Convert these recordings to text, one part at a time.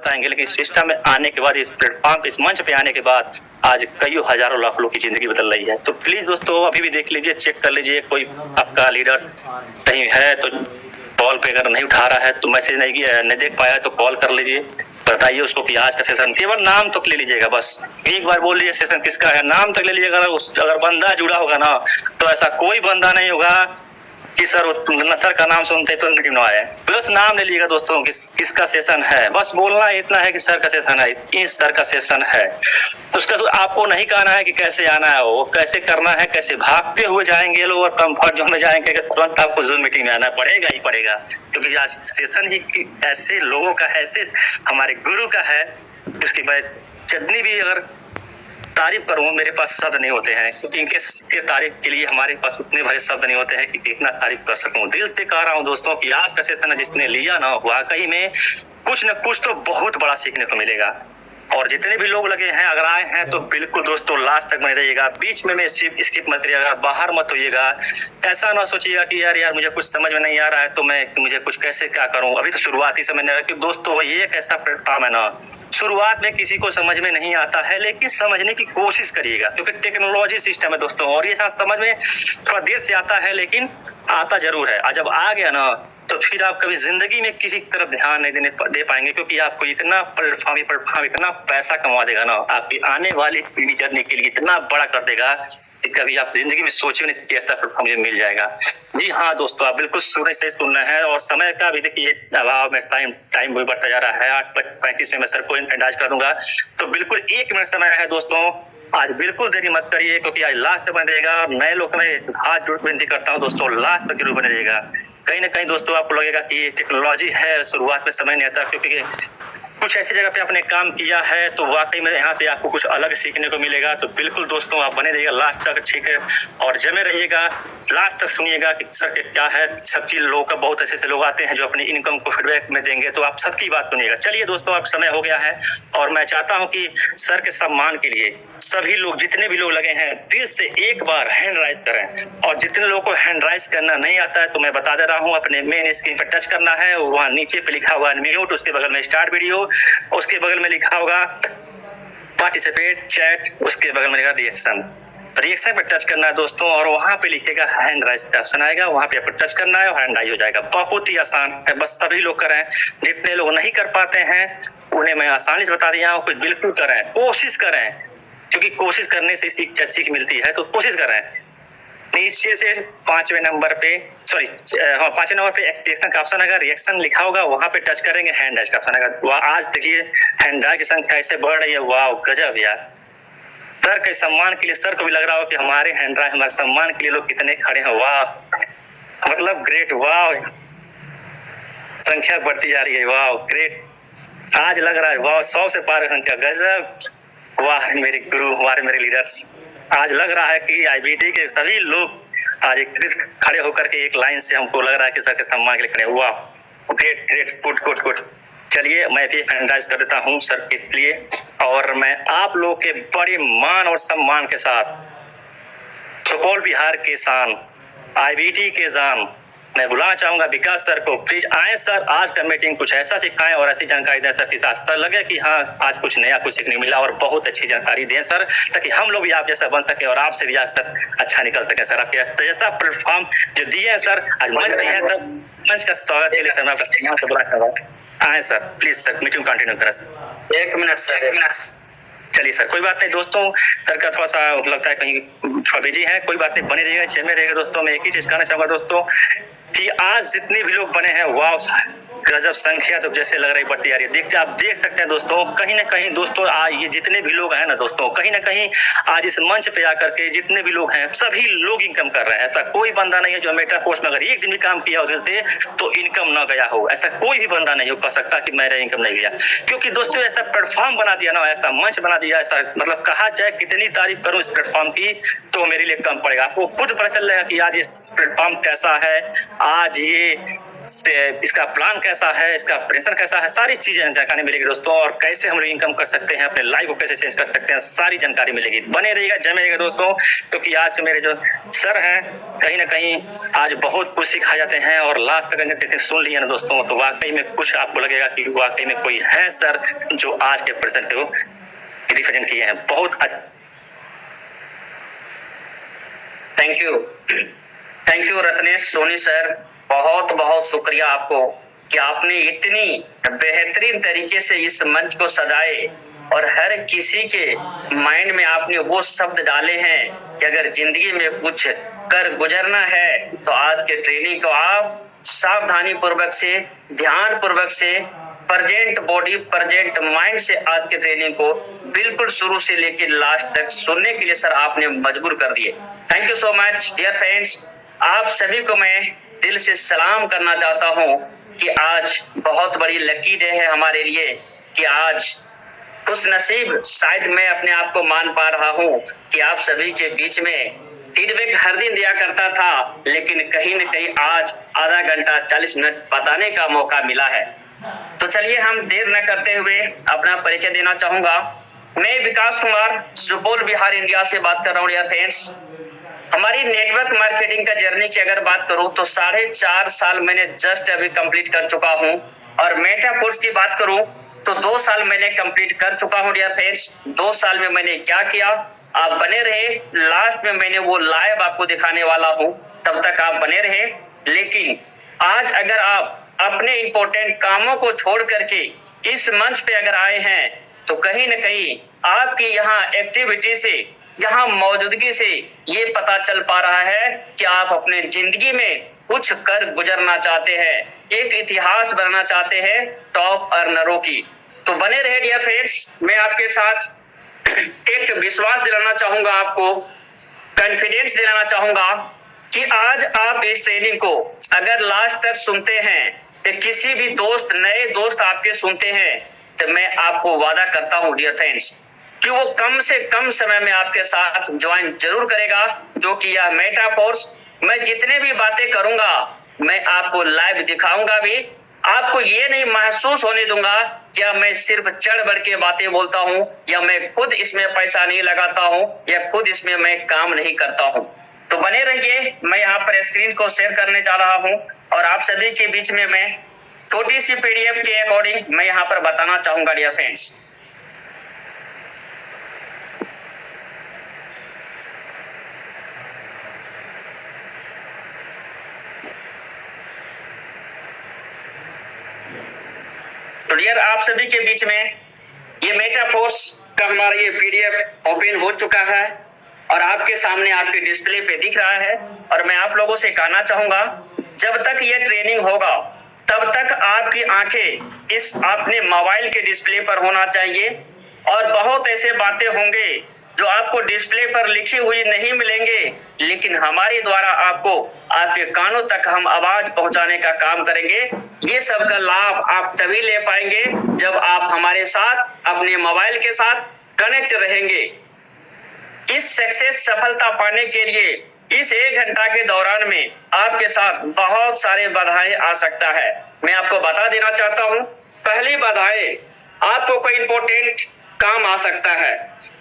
बताएंगे, लेकिन सिस्टम में आने के बाद, इस प्लेटफॉर्म इस मंच पे आने के बाद आज कईयों हजारों लाख लोग की जिंदगी बदल रही है। तो प्लीज दोस्तों अभी भी देख लीजिए, चेक कर लीजिए, कोई आपका लीडर कहीं है तो कॉल पे अगर नहीं उठा रहा है तो मैसेज नहीं देख पाया तो कॉल कर लीजिए, बताइए उसको कि आज का सेशन, केवल नाम तक ले लीजिएगा, बस एक बार बोल लीजिए सेशन किसका है, नाम तक ले लीजिएगा। अगर बंदा जुड़ा होगा ना तो ऐसा कोई बंदा नहीं होगा कि सर का नाम सुनते तो मीटिंग में आए, बस नाम ले लीजिएगा दोस्तों किसका सेशन है, बस बोलना इतना है कि सर का सेशन है, इस सर का सेशन है। तो उसका आपको नहीं कहना है कि कैसे आना है, वो कैसे करना है, कैसे भागते हुए जाएंगे लोग और कंफर्ट जोन में जाएंगे, तुरंत आपको जूम मीटिंग में आना पड़ेगा ही पड़ेगा, क्योंकि आज सेशन ही ऐसे लोगों का है, ऐसे हमारे गुरु का है, उसकी मैं जितनी भी अगर तारीफ करूं मेरे पास शब्द नहीं होते हैं, क्योंकि इनके तारीफ के लिए हमारे पास उतने भरे शब्द नहीं होते हैं कि कितना तारीफ कर सकूं। दिल से कह रहा हूं दोस्तों कि आज का सेशन जिसने लिया ना, वाकई में कुछ न कुछ तो बहुत बड़ा सीखने को मिलेगा। और जितने भी लोग लगे हैं अगर आए हैं तो बिल्कुल दोस्तों लास्ट तक बने रहिएगा, बीच में स्किप मत करिएगा, बाहर मत होइएगा। ऐसा ना सोचिएगा कि यार मुझे कुछ समझ में नहीं आ रहा है तो मैं मुझे कुछ कैसे क्या करूं, अभी तो शुरुआती समय में। कि दोस्तों ये एक ऐसा प्लेटफॉर्म है ना, शुरुआत में किसी को समझ में नहीं आता है, लेकिन समझने की कोशिश करिएगा, क्योंकि टेक्नोलॉजी सिस्टम है दोस्तों, और ये समझ में थोड़ा देर से आता है लेकिन आता जरूर है। और जब आ गया ना तो फिर आप कभी जिंदगी में किसी की तरफ ध्यान नहीं दे पाएंगे, क्योंकि आपको इतना प्लेटफॉर्म इतना पैसा कमा देगा ना, आपकी आने वाली पीढ़ी जर्नी के लिए इतना बड़ा कर देगा कि कभी आप जिंदगी में सोचे नहीं कि ऐसा प्लेटफॉर्म मुझे मिल जाएगा। जी हाँ दोस्तों, आप बिल्कुल सुने से सुनना है। और समय का भी देखिए अभाव में टाइम भी बढ़ता जा रहा है, 8:35 में मैं सर को एंडाज करूंगा, तो बिल्कुल 1 मिनट समय है दोस्तों। आज बिल्कुल देरी मत करिए, क्योंकि आज लास्ट तक बने रहेगा। नए लोग में हाथ जोड़ विनती करता हूँ दोस्तों, लास्ट तक जरूर बने रहेगा। कहीं ना कहीं दोस्तों आपको लगेगा कि ये टेक्नोलॉजी है, शुरुआत में समय नहीं आता, क्योंकि कुछ ऐसी जगह पे आपने काम किया है तो वाकई में यहाँ पे आपको कुछ अलग सीखने को मिलेगा। तो बिल्कुल दोस्तों आप बने रहिएगा लास्ट तक, ठीक है, और जमे रहिएगा, लास्ट तक सुनिएगा कि सर के क्या है। सबकी लोगों का बहुत ऐसे लोग आते हैं जो अपनी इनकम को फीडबैक में देंगे, तो आप सबकी बात सुनिएगा। चलिए दोस्तों, अब समय हो गया है और मैं चाहता हूँ कि सर के सम्मान के लिए सभी लोग, जितने भी लोग लगे हैं, दिल से एक बार हैंड राइज करें। और जितने लोगों को हैंड राइज करना नहीं आता है तो मैं बता दे रहा हूँ, अपने मेन स्क्रीन पर टच करना है, वहाँ नीचे पे लिखा हुआ म्यूट, उसके बगल में स्टार्ट वीडियो, उसके बगल में लिखा होगा पार्टिसिपेट चैट, उसके बगल में लिखा रिएक्शन पे टच करना है दोस्तों, और वहां पे लिखेगा हैंड राइज का ऑप्शन आएगा, वहां पे आपको टच करना है और हैंड राइज हो जाएगा। बहुत ही आसान है, बस सभी लोग करें। जितने लोग नहीं कर पाते हैं उन्हें मैं आसानी से बता दिया हूँ, कुछ बिल्कुल करें, कोशिश करें, क्योंकि कोशिश करने से सीख मिलती है, तो कोशिश करें। नीचे से 5वें नंबर पे 5वें नंबर पे एक्सप्रेशन का ऑप्शन आएगा, रिएक्शन लिखा होगा, वहां पे टच करेंगे, हैंड राइज का ऑप्शन आएगा। आज देखिए हैंड राइज की संख्या ऐसे बढ़ रही है, वाह गजब यार। सर के सम्मान के लिए सर को भी लग रहा हो कि हमारे हैंड राइज, हमारे सम्मान के लिए लोग कितने खड़े हैं, वाह मतलब ग्रेट, वाह संख्या बढ़ती जा रही है, वाह ग्रेट। आज लग रहा है वाह 100 से पार संख्या, गजब, वाह मेरे गुरु, हमारे मेरे लीडर्स। आज लग रहा है कि आईबीटी के सभी लोग आज एक खड़े होकर के एक लाइन से हमको लग रहा है कि सर के सम्मान के लिए खड़े, वाह ग्रेट ग्रेट, गुड गुड। चलिए मैं भी हैंड राइज कर देता हूँ सर के लिए, और मैं आप लोग के बड़े मान और सम्मान के साथ सुपौल बिहार के शान, आईबीटी के जान, मैं बुलाना चाहूंगा विकास सर को। प्लीज आए सर, आज का मीटिंग कुछ ऐसा सिखाएं और ऐसी जानकारी दें सर के साथ, सर लगे कि हाँ आज कुछ नया कुछ सीखने मिला, और बहुत अच्छी जानकारी दें सर, ताकि हम लोग भी आप जैसा बन सके और आपसे भी आज सर अच्छा निकल सके। सर आपके तो जैसा प्लेटफॉर्म जो दिए हैं सर, आज मंच दिए हैं सर, मंच का स्वागत के लिए सर मैं आपका बुला कर रहा हूँ। आए sir, please sir meeting continue करें सर। 1 minute sir, 1 minute. चलिए सर, कोई बात नहीं दोस्तों, सर का थोड़ा सा लगता है कहीं थोड़ा बिजी है, कोई बात नहीं, बने रहिएगा, जमे रहिएगा दोस्तों। मैं एक ही चीज कहना चाहूंगा दोस्तों कि आज जितने भी लोग बने हैं, वाह गजब संख्या तो जैसे लग रही बढ़ती आ रही है। देखते आप देख सकते हैं दोस्तों, कहीं ना कहीं दोस्तों ये जितने भी लोग हैं ना दोस्तों, कहीं ना कहीं आज इस मंच पे आकर के जितने भी लोग हैं सभी लोग इनकम कर रहे हैं। ऐसा कोई बंदा नहीं है जो मेटा पोस्ट में अगर एक दिन भी काम किया उधर से तो इनकम ना गया हो, ऐसा कोई भी बंदा नहीं हो कह सकता कि मेरा इनकम नहीं गया, क्योंकि दोस्तों ऐसा प्लेटफॉर्म बना दिया ना, ऐसा मंच बना दिया, ऐसा मतलब कहा जाए कितनी तारीफ करूं इस प्लेटफॉर्म की तो मेरे लिए कम पड़ेगा। आपको खुद पता चल रहा है कि आज इस प्लेटफॉर्म कैसा है। आज ये इसका प्लान कैसा है, इसका ऑपरेशन कैसा है, सारी चीजें जानकारी मिलेगी दोस्तों। और कैसे हम लोग इनकम कर सकते हैं, अपने लाइफ को कैसे चेंज कर सकते हैं, सारी जानकारी मिलेगी। बने रहिएगा, जमे रहिएगा दोस्तों, क्योंकि आज मेरे जो सर हैं कहीं ना कहीं आज बहुत कुछ सिखा जाते हैं। और लास्ट तक अगर सुन लिया ना दोस्तों, तो वाकई में कुछ आपको लगेगा कि वाकई में कोई है सर जो आज के प्रेजेंट को रिप्रेजेंट किए हैं। बहुत thank you Ratnesh Soni sir, बहुत बहुत शुक्रिया आपको कि आपने इतनी बेहतरीन तरीके से इस मंच को सजाए और हर किसी के माइंड में आपने वो शब्द डाले हैं कि अगर जिंदगी में कुछ कर गुजरना है तो आज के ट्रेनिंग को आप सावधानी पूर्वक से, ध्यान पूर्वक से, प्रेजेंट बॉडी प्रेजेंट माइंड से आज के ट्रेनिंग को बिल्कुल शुरू से लेकर लास्ट तक सुनने के लिए सर आपने मजबूर कर दिए। Thank you so much dear friends. आप सभी को मैं दिल से सलाम करना चाहता हूं कि आज बहुत बड़ी लकी डे है हमारे लिए कि आज खुश नसीब शायद मैं अपने आप को मान पा रहा हूं कि आप सभी के बीच में फीडबैक हर दिन दिया करता था, लेकिन कहीं न कहीं आज आधा घंटा 40 मिनट बताने का मौका मिला है। तो चलिए हम देर न करते हुए अपना परिचय देना चाहूंगा। मैं विकास कुमार सुपौल बिहार इंडिया से बात कर रहा हूँ। यार फ्रेंड्स, हमारी नेटवर्क मार्केटिंग का जर्नी की अगर बात करूं तो 4.5 साल मैंने जस्ट अभी कंप्लीट कर चुका हूं। और मेटाफोर्स की बात करूं तो 2 साल मैंने कंप्लीट कर चुका हूं। डियर फ्रेंड्स, 2 साल में मैंने क्या किया, आप बने रहे, लास्ट में मैंने वो लाइव आपको दिखाने वाला हूं, तब तक आप बने रहे। लेकिन आज अगर आप अपने इंपॉर्टेंट कामों को छोड़ करके इस मंच पे अगर आए हैं तो कहीं न कहीं आपकी यहाँ एक्टिविटी से, यहाँ मौजूदगी से ये पता चल पा रहा है कि आप अपने जिंदगी में कुछ कर गुजरना चाहते हैं, एक इतिहास बनना चाहते हैं टॉप अर्नरों की। तो बने रहे डियर फ्रेंड्स, मैं आपके साथ एक विश्वास दिलाना चाहूंगा, आपको कॉन्फिडेंस दिलाना चाहूंगा कि आज आप इस ट्रेनिंग को अगर लास्ट तक सुनते हैं, तो किसी भी दोस्त, नए दोस्त आपके सुनते हैं, तो मैं आपको वादा करता हूं डियर फ्रेंड्स कि वो कम से कम समय में आपके साथ ज्वाइन जरूर करेगा। क्योंकि यह मेटाफोर्स, मैं जितने भी बातें करूंगा मैं आपको लाइव दिखाऊंगा भी, आपको ये नहीं महसूस होने दूंगा क्या मैं सिर्फ चढ़ बढ़ के बातें बोलता हूं या मैं खुद इसमें पैसा नहीं लगाता हूं या खुद इसमें मैं काम नहीं करता हूं। तो बने रहिए, मैं यहाँ पर स्क्रीन को शेयर करने जा रहा हूं और आप सभी के बीच में मैं छोटी सी पीडीएफ के अकॉर्डिंग मैं यहाँ पर बताना चाहूंगा डियर फ्रेंड्स। तो डियर आप सभी के बीच में ये मेटाफोर्स का हमारा ये पीडीएफ ओपन हो चुका है और आपके सामने आपके डिस्प्ले पे दिख रहा है। और मैं आप लोगों से कहना चाहूंगा, जब तक ये ट्रेनिंग होगा तब तक आपकी आंखें इस अपने मोबाइल के डिस्प्ले पर होना चाहिए। और बहुत ऐसे बातें होंगे जो आपको डिस्प्ले पर लिखी हुई नहीं मिलेंगे, लेकिन हमारे द्वारा आपको आपके कानों तक हम आवाज पहुंचाने का काम करेंगे। ये सब का लाभ आप तभी ले पाएंगे जब आप हमारे साथ अपने मोबाइल के साथ कनेक्ट रहेंगे। इस सक्सेस सफलता पाने के लिए इस 1 घंटा के दौरान में आपके साथ बहुत सारे बाधाएं आ सकता है। मैं आपको बता देना चाहता हूं, पहली बाधाएं आपको कोई इंपॉर्टेंट काम आ सकता है।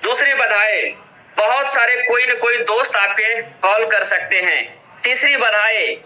दूसरी बाधाएं बहुत सारे कोई न कोई दोस्त आपके कॉल कर सकते हैं। तीसरी बाधाएं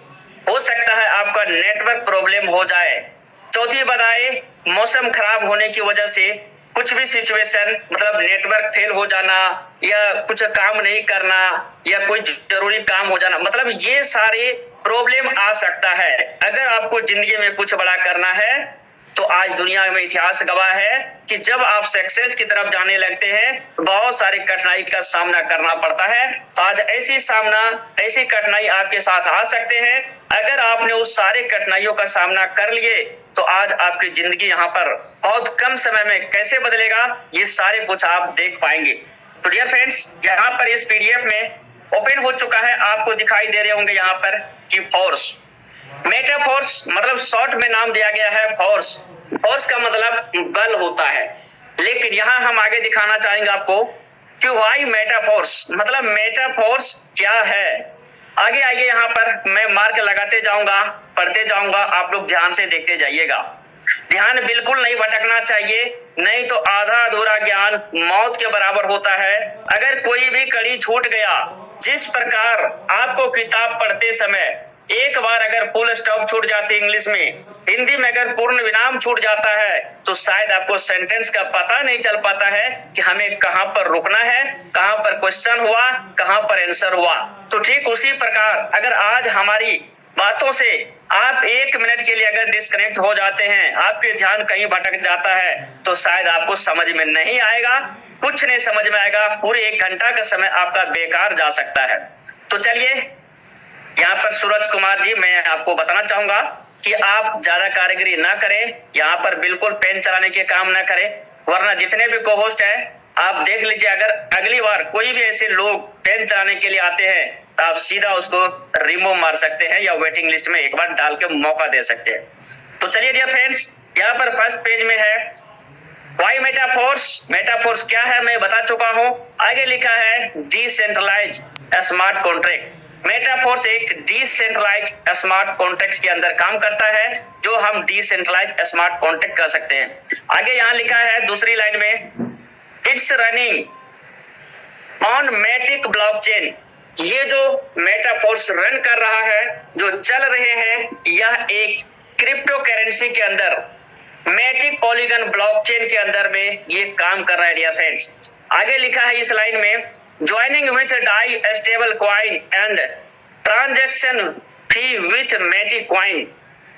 हो सकता है आपका नेटवर्क प्रॉब्लम हो जाए। चौथी बाधाएं मौसम खराब होने की वजह से कुछ भी सिचुएशन, मतलब नेटवर्क फेल हो जाना या कुछ काम नहीं करना या कोई जरूरी काम हो जाना, मतलब ये सारे प्रॉब्लम आ सकता है। अगर आपको जिंदगी में कुछ बड़ा करना है तो आज दुनिया में इतिहास गवाह है कि जब आप सक्सेस की तरफ जाने लगते हैं बहुत सारी कठिनाई का सामना करना पड़ता है। तो आज ऐसी कठिनाई आपके साथ आ सकते हैं। अगर आपने उस सारे कठिनाइयों का सामना कर लिए तो आज आपकी जिंदगी यहाँ पर बहुत कम समय में कैसे बदलेगा, ये सारे कुछ आप देख पाएंगे। तो डियर फ्रेंड्स, यहाँ पर इस पीडीएफ में ओपन हो चुका है, आपको दिखाई दे रहे होंगे यहाँ पर कि फोर्स, मेटाफोर्स मतलब शॉर्ट में नाम दिया गया है फोर्स। फोर्स का मतलब बल होता है, लेकिन यहाँ हम आगे दिखाना चाहेंगे आपको कि व्हाई मेटाफोर्स, मतलब मेटाफोर्स क्या है। आगे आइए, यहाँ पर मैं मार्क लगाते जाऊंगा पढ़ते जाऊंगा, आप लोग ध्यान से देखते जाइएगा। ध्यान बिल्कुल नहीं भटकना चाहिए, नहीं तो आधा अधूरा ज्ञान मौत के बराबर होता है। अगर कोई भी कड़ी छूट गया, जिस प्रकार आपको किताब पढ़ते समय एक बार अगर फुल स्टॉप छूट जाती इंग्लिश में, हिंदी में अगर पूर्ण विराम छूट जाता है, तो शायद आपको सेंटेंस का पता नहीं चल पाता है कि हमें कहां पर रुकना है, कहां पर क्वेश्चन हुआ, कहां पर आंसर हुआ। तो ठीक उसी प्रकार अगर आज हमारी बातों से आप 1 मिनट के लिए अगर डिस्कनेक्ट हो जाते हैं, आपके ध्यान कहीं भटक जाता है, तो शायद आपको समझ में नहीं आएगा, कुछ नहीं समझ में आएगा, पूरे 1 घंटा का समय आपका बेकार जा सकता है। तो चलिए यहाँ पर सूरज कुमार जी, मैं आपको बताना चाहूंगा कि आप ज्यादा कारीगरी ना करें, यहाँ पर बिल्कुल पेन चलाने के काम ना करें, वरना जितने भी को होस्ट है आप देख लीजिए, अगर अगली बार कोई भी ऐसे लोग पेन चलाने के लिए आते हैं तो आप सीधा उसको रिमूव मार सकते हैं या वेटिंग लिस्ट में एक बार डाल के मौका दे सकते हैं। तो चलिए डियर फ्रेंड्स, यहाँ पर फर्स्ट पेज में है वाई मेटाफोर्स। मेटाफोर्स क्या है मैं बता चुका हूं। आगे लिखा है डिसेंट्रलाइज स्मार्ट कॉन्ट्रैक्ट। मेटाफोर्स एक डिसेंट्रलाइज स्मार्ट कॉन्ट्रैक्ट के अंदर काम करता है, जो हम डिसेंट्रलाइज स्मार्ट कॉन्ट्रैक्ट कर सकते हैं। आगे यहाँ लिखा है दूसरी लाइन में, it's running on Matic blockchain. ये जो मेटाफोर्स रन कर रहा है, जो चल रहे हैं, यह एक क्रिप्टो करेंसी के अंदर मैटिक पॉलीगन ब्लॉकचेन के अंदर में ये काम कर रहा है डियर फ्रेंड्स। आगे लिखा है इस लाइन में, joining with Dai stablecoin and transaction fee with Matic coin.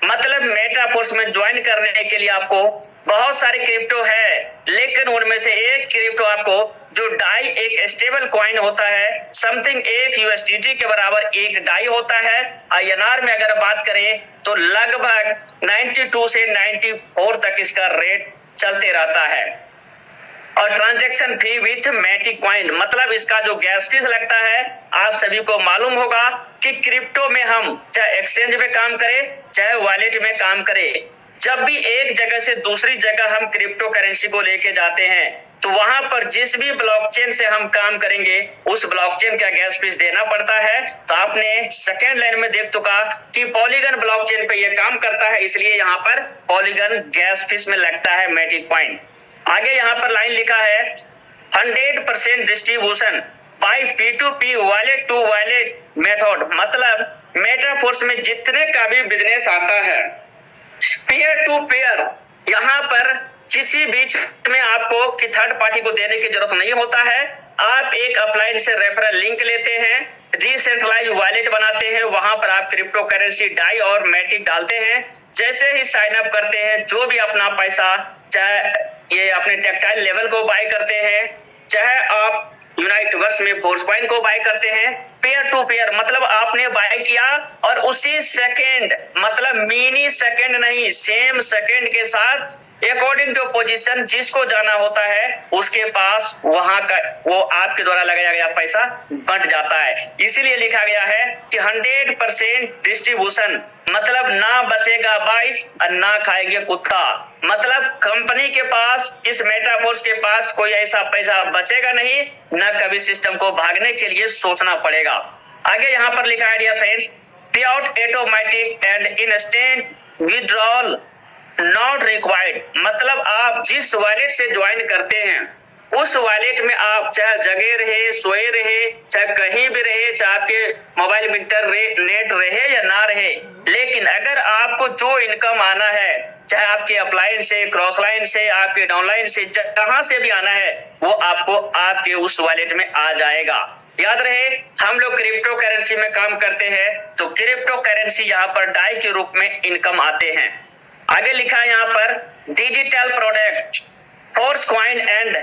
मतलब मेटाफोर्स में ज्वाइन करने के लिए आपको बहुत सारे क्रिप्टो है, लेकिन उनमें से एक क्रिप्टो आपको जो डाई एक स्टेबल क्वाइन होता है, समथिंग 1 यूएसडीटी के बराबर एक डाई होता है। आईएनआर में अगर बात करें तो लगभग 92 से 94 तक इसका रेट चलते रहता है। और transaction fee with Matic coin, मतलब इसका जो गैस फीस लगता है, आप सभी को मालूम होगा कि क्रिप्टो में हम चाहे एक्सचेंज में काम करें चाहे वॉलेट में काम करें, जब भी एक जगह से दूसरी जगह हम क्रिप्टो करेंसी को लेके जाते हैं, तो वहां पर जिस भी ब्लॉकचेन से हम काम करेंगे उस ब्लॉकचेन का गैस फीस देना पड़ता है। तो आपने सेकेंड लाइन में देख चुका कि पॉलीगन ब्लॉकचेन पे ये काम करता है, इसलिए यहाँ पर पॉलीगन गैस फीस में लगता है मैटिक क्वाइन। आगे यहाँ पर लाइन लिखा है 100% distribution by P2P wallet to wallet method. मतलब मेटाफोर्स में जितने का भी बिजनेस आता है पीयर टू पीयर, यहाँ पर किसी बीच में आपको कि थर्ड पार्टी को देने की जरूरत नहीं होता है। आप एक अपलाइन से रेफरल लिंक लेते हैं, डिसेंट्रलाइज वॉलेट बनाते हैं, वहां पर आप क्रिप्टो करेंसी डाई और मैटिक डालते हैं। जैसे ही साइन अप करते हैं, जो भी अपना पैसा, चाहे ये अपने टेक्टाइल लेवल को बाय करते हैं, चाहे आप यूनाइटवर्स में फोर्स पॉइंट को बाय करते हैं, पेयर टू पेयर मतलब आपने बाय किया और उसी सेकेंड, मतलब मिनी सेकेंड नहीं, सेम सेकेंड के साथ अकॉर्डिंग टू पोजीशन जिसको जाना होता है उसके पास वहां का वो आपके द्वारा लगाया गया पैसा बंट जाता है। इसीलिए लिखा गया है कि 100% डिस्ट्रीब्यूशन, मतलब ना बचेगा 22 और ना खाएंगे कुत्ता। मतलब कंपनी के पास, इस मेटाफोर्स के पास कोई ऐसा पैसा बचेगा नहीं, ना कभी सिस्टम को भागने के लिए सोचना पड़ेगा। आगे यहाँ पर लिखा है डियर फ्रेंड्स, पे out automatic and instant withdrawal not required. मतलब आप जिस वॉलेट से ज्वाइन करते हैं उस वॉलेट में आप चाहे जगे रहे, सोए रहे, चाहे कहीं भी रहे, चाहे आपके मोबाइल में इंटरनेट रहे या ना रहे, लेकिन अगर आपको जो इनकम आना है, चाहे आपके अपलाइन से, क्रॉस लाइन से, आपके डाउनलाइन से, जहां से भी आना है, वो आपको आपके उस वॉलेट में आ जाएगा। याद रहे हम लोग क्रिप्टो करेंसी में काम करते हैं, तो क्रिप्टो करेंसी यहाँ पर डाई के रूप में इनकम आते हैं। आगे लिखा है यहाँ पर digital product force coin and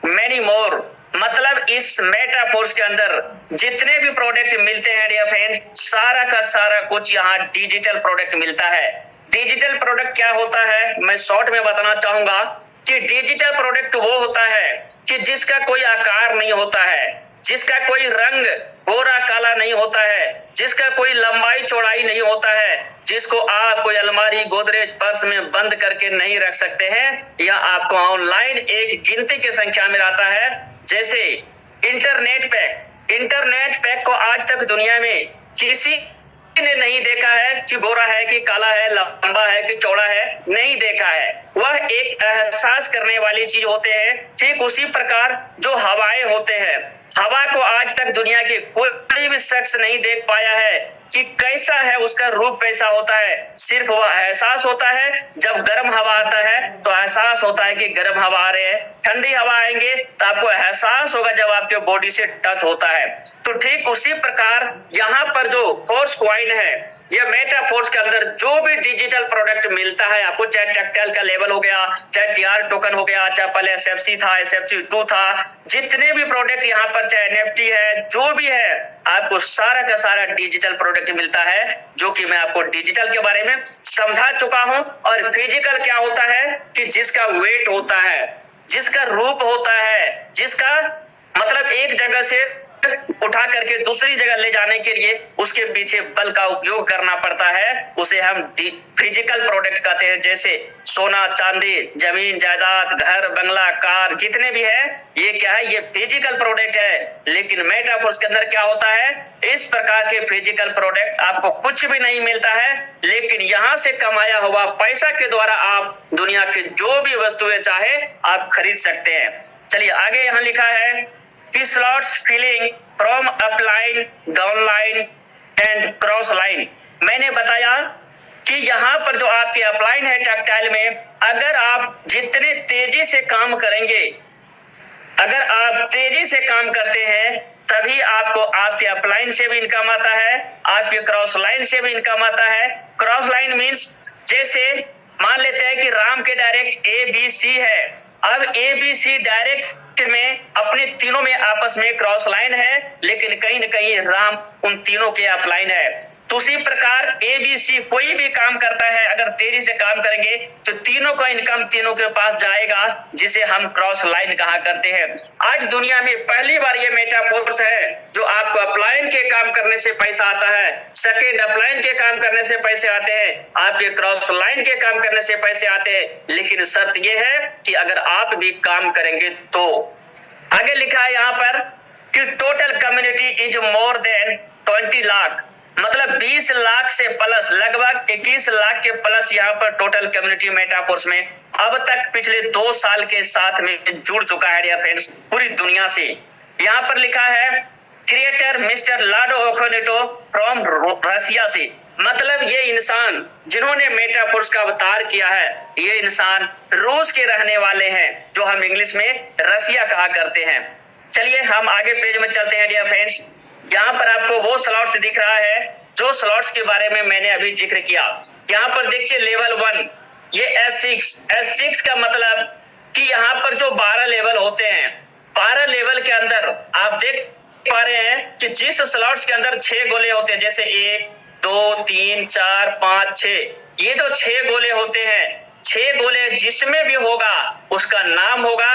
many more. मतलब इस मेटाफोर्स के अंदर जितने भी प्रोडक्ट मिलते हैं डियर फ्रेंड्स, सारा का सारा कुछ यहाँ डिजिटल प्रोडक्ट मिलता है। डिजिटल प्रोडक्ट क्या होता है मैं शॉर्ट में बताना चाहूंगा कि डिजिटल प्रोडक्ट वो होता है कि जिसका कोई आकार नहीं होता है, जिसका कोई रंग गोरा काला नहीं होता है, जिसका कोई लंबाई चौड़ाई नहीं होता है, जिसको आप कोई अलमारी, गोदरेज, पर्स में बंद करके नहीं रख सकते हैं, या आपको ऑनलाइन एक गिनती की संख्या में आता है। जैसे इंटरनेट पैक को आज तक दुनिया में किसी ने नहीं देखा है कि गोरा है कि काला है, लंबा है कि चौड़ा है, नहीं देखा है। वह एक एहसास करने वाली चीज होते हैं। ठीक उसी प्रकार जो हवाएं होते हैं, हवा को आज तक दुनिया के कोई भी शख्स नहीं देख पाया है कि कैसा है, उसका रूप कैसा होता है। सिर्फ वह एहसास होता है जब गर्म हवा आता है तो एहसास होता है कि गर्म हवा आ रहे हैं। ठंडी हवा आएंगे तो आपको एहसास होगा जब आपके बॉडी से टच होता है। तो ठीक उसी प्रकार यहाँ पर जो फोर्स कॉइन है, यह मेटा फोर्स के अंदर जो भी डिजिटल प्रोडक्ट मिलता है आपको, चाहे टेक्टाइल का लेवल हो गया, चाहे टीआर टोकन हो गया, चाहे पहले एसएफसी था, एसएफसी 2 था, जितने भी प्रोडक्ट यहाँ पर, चाहे एनएफटी है, जो भी है, आपको सारा का सारा डिजिटल प्रोडक्ट मिलता है। जो कि मैं आपको डिजिटल के बारे में समझा चुका हूं। और फिजिकल क्या होता है कि जिसका वेट होता है, जिसका रूप होता है, जिसका मतलब एक जगह से उठा करके दूसरी जगह ले जाने के लिए उसके पीछे बल का उपयोग करना पड़ता है, उसे हम फिजिकल प्रोडक्ट कहते हैं। जैसे सोना, चांदी, जमीन जायदाद, घर, बंगला, कार, जितने भी है, ये क्या है, ये फिजिकल प्रोडक्ट है। लेकिन मेटाफोर्स के अंदर क्या होता है, इस प्रकार के फिजिकल प्रोडक्ट आपको कुछ भी नहीं मिलता है, लेकिन यहां से कमाया हुआ पैसा के द्वारा आप दुनिया की जो भी वस्तुएं चाहे आप खरीद सकते हैं। चलिए आगे यहां लिखा है कि slots filling from upline, downline and cross line. मैंने बताया कि यहाँ पर जो आपके अपलाइन है टेक्टाइल में, अगर आप जितने तेजी से काम करेंगे, अगर आप तेजी से काम करते हैं तभी आपको आपके अपलाइन से भी इनकम आता है, आपके क्रॉस लाइन से भी इनकम आता है। क्रॉस लाइन मीन्स जैसे मान लेते हैं कि राम के डायरेक्ट ए बी सी है, अब ए बी सी डायरेक्ट में अपने तीनों में आपस में क्रॉस लाइन है, लेकिन कहीं न कहीं राम उन तीनों के अपलाइन है। तो उसी प्रकार ए बी सी कोई भी काम करता है, अगर तेजी से काम करेंगे तो तीनों का इनकम तीनों के पास जाएगा, जिसे हम क्रॉस लाइन कहा करते हैं। आज दुनिया में पहली बार ये मेटाफोर्स है जो आपको अपलाइन के काम करने से पैसा आता है, सेकेंड अपलाइन के काम करने से पैसे आते हैं, आपके क्रॉस लाइन के काम करने से पैसे आते हैं। लेकिन शर्त यह है कि अगर आप भी काम करेंगे तो। आगे लिखा है यहाँ पर कि total community is more than 20 lakh, मतलब 20 लाख से प्लस, लगभग 21 लाख के प्लस यहाँ पर टोटल कम्युनिटी मेटाफोर्स में अब तक पिछले 2 साल के साथ में जुड़ चुका है डियर फ्रेंड्स, पूरी दुनिया से। यहाँ पर लिखा है क्रिएटर मिस्टर लाडो ओकोनेटो फ्रॉम रसिया से, मतलब ये इंसान जिन्होंने मेटाफोर्स का अवतार किया है, ये इंसान रूस के रहने वाले हैं, जो हम इंग्लिश में रसिया कहा करते हैं। चलिए हम आगे पेज में चलते हैं डियर फ्रेंड्स। यहाँ पर आपको वो स्लॉट्स दिख रहा है जो स्लॉट्स के बारे में मैंने अभी जिक्र किया। यहाँ पर देखिए लेवल 1, ये S6 का मतलब कि यहाँ पर जो 12 लेवल होते हैं, 12 लेवल के अंदर आप देख पा रहे हैं कि जिस स्लॉट्स के अंदर 6 गोले होते हैं, जैसे 1 2 3 4 5 6, ये जो 6 गोले होते हैं, 6 गोले जिसमें भी होगा उसका नाम होगा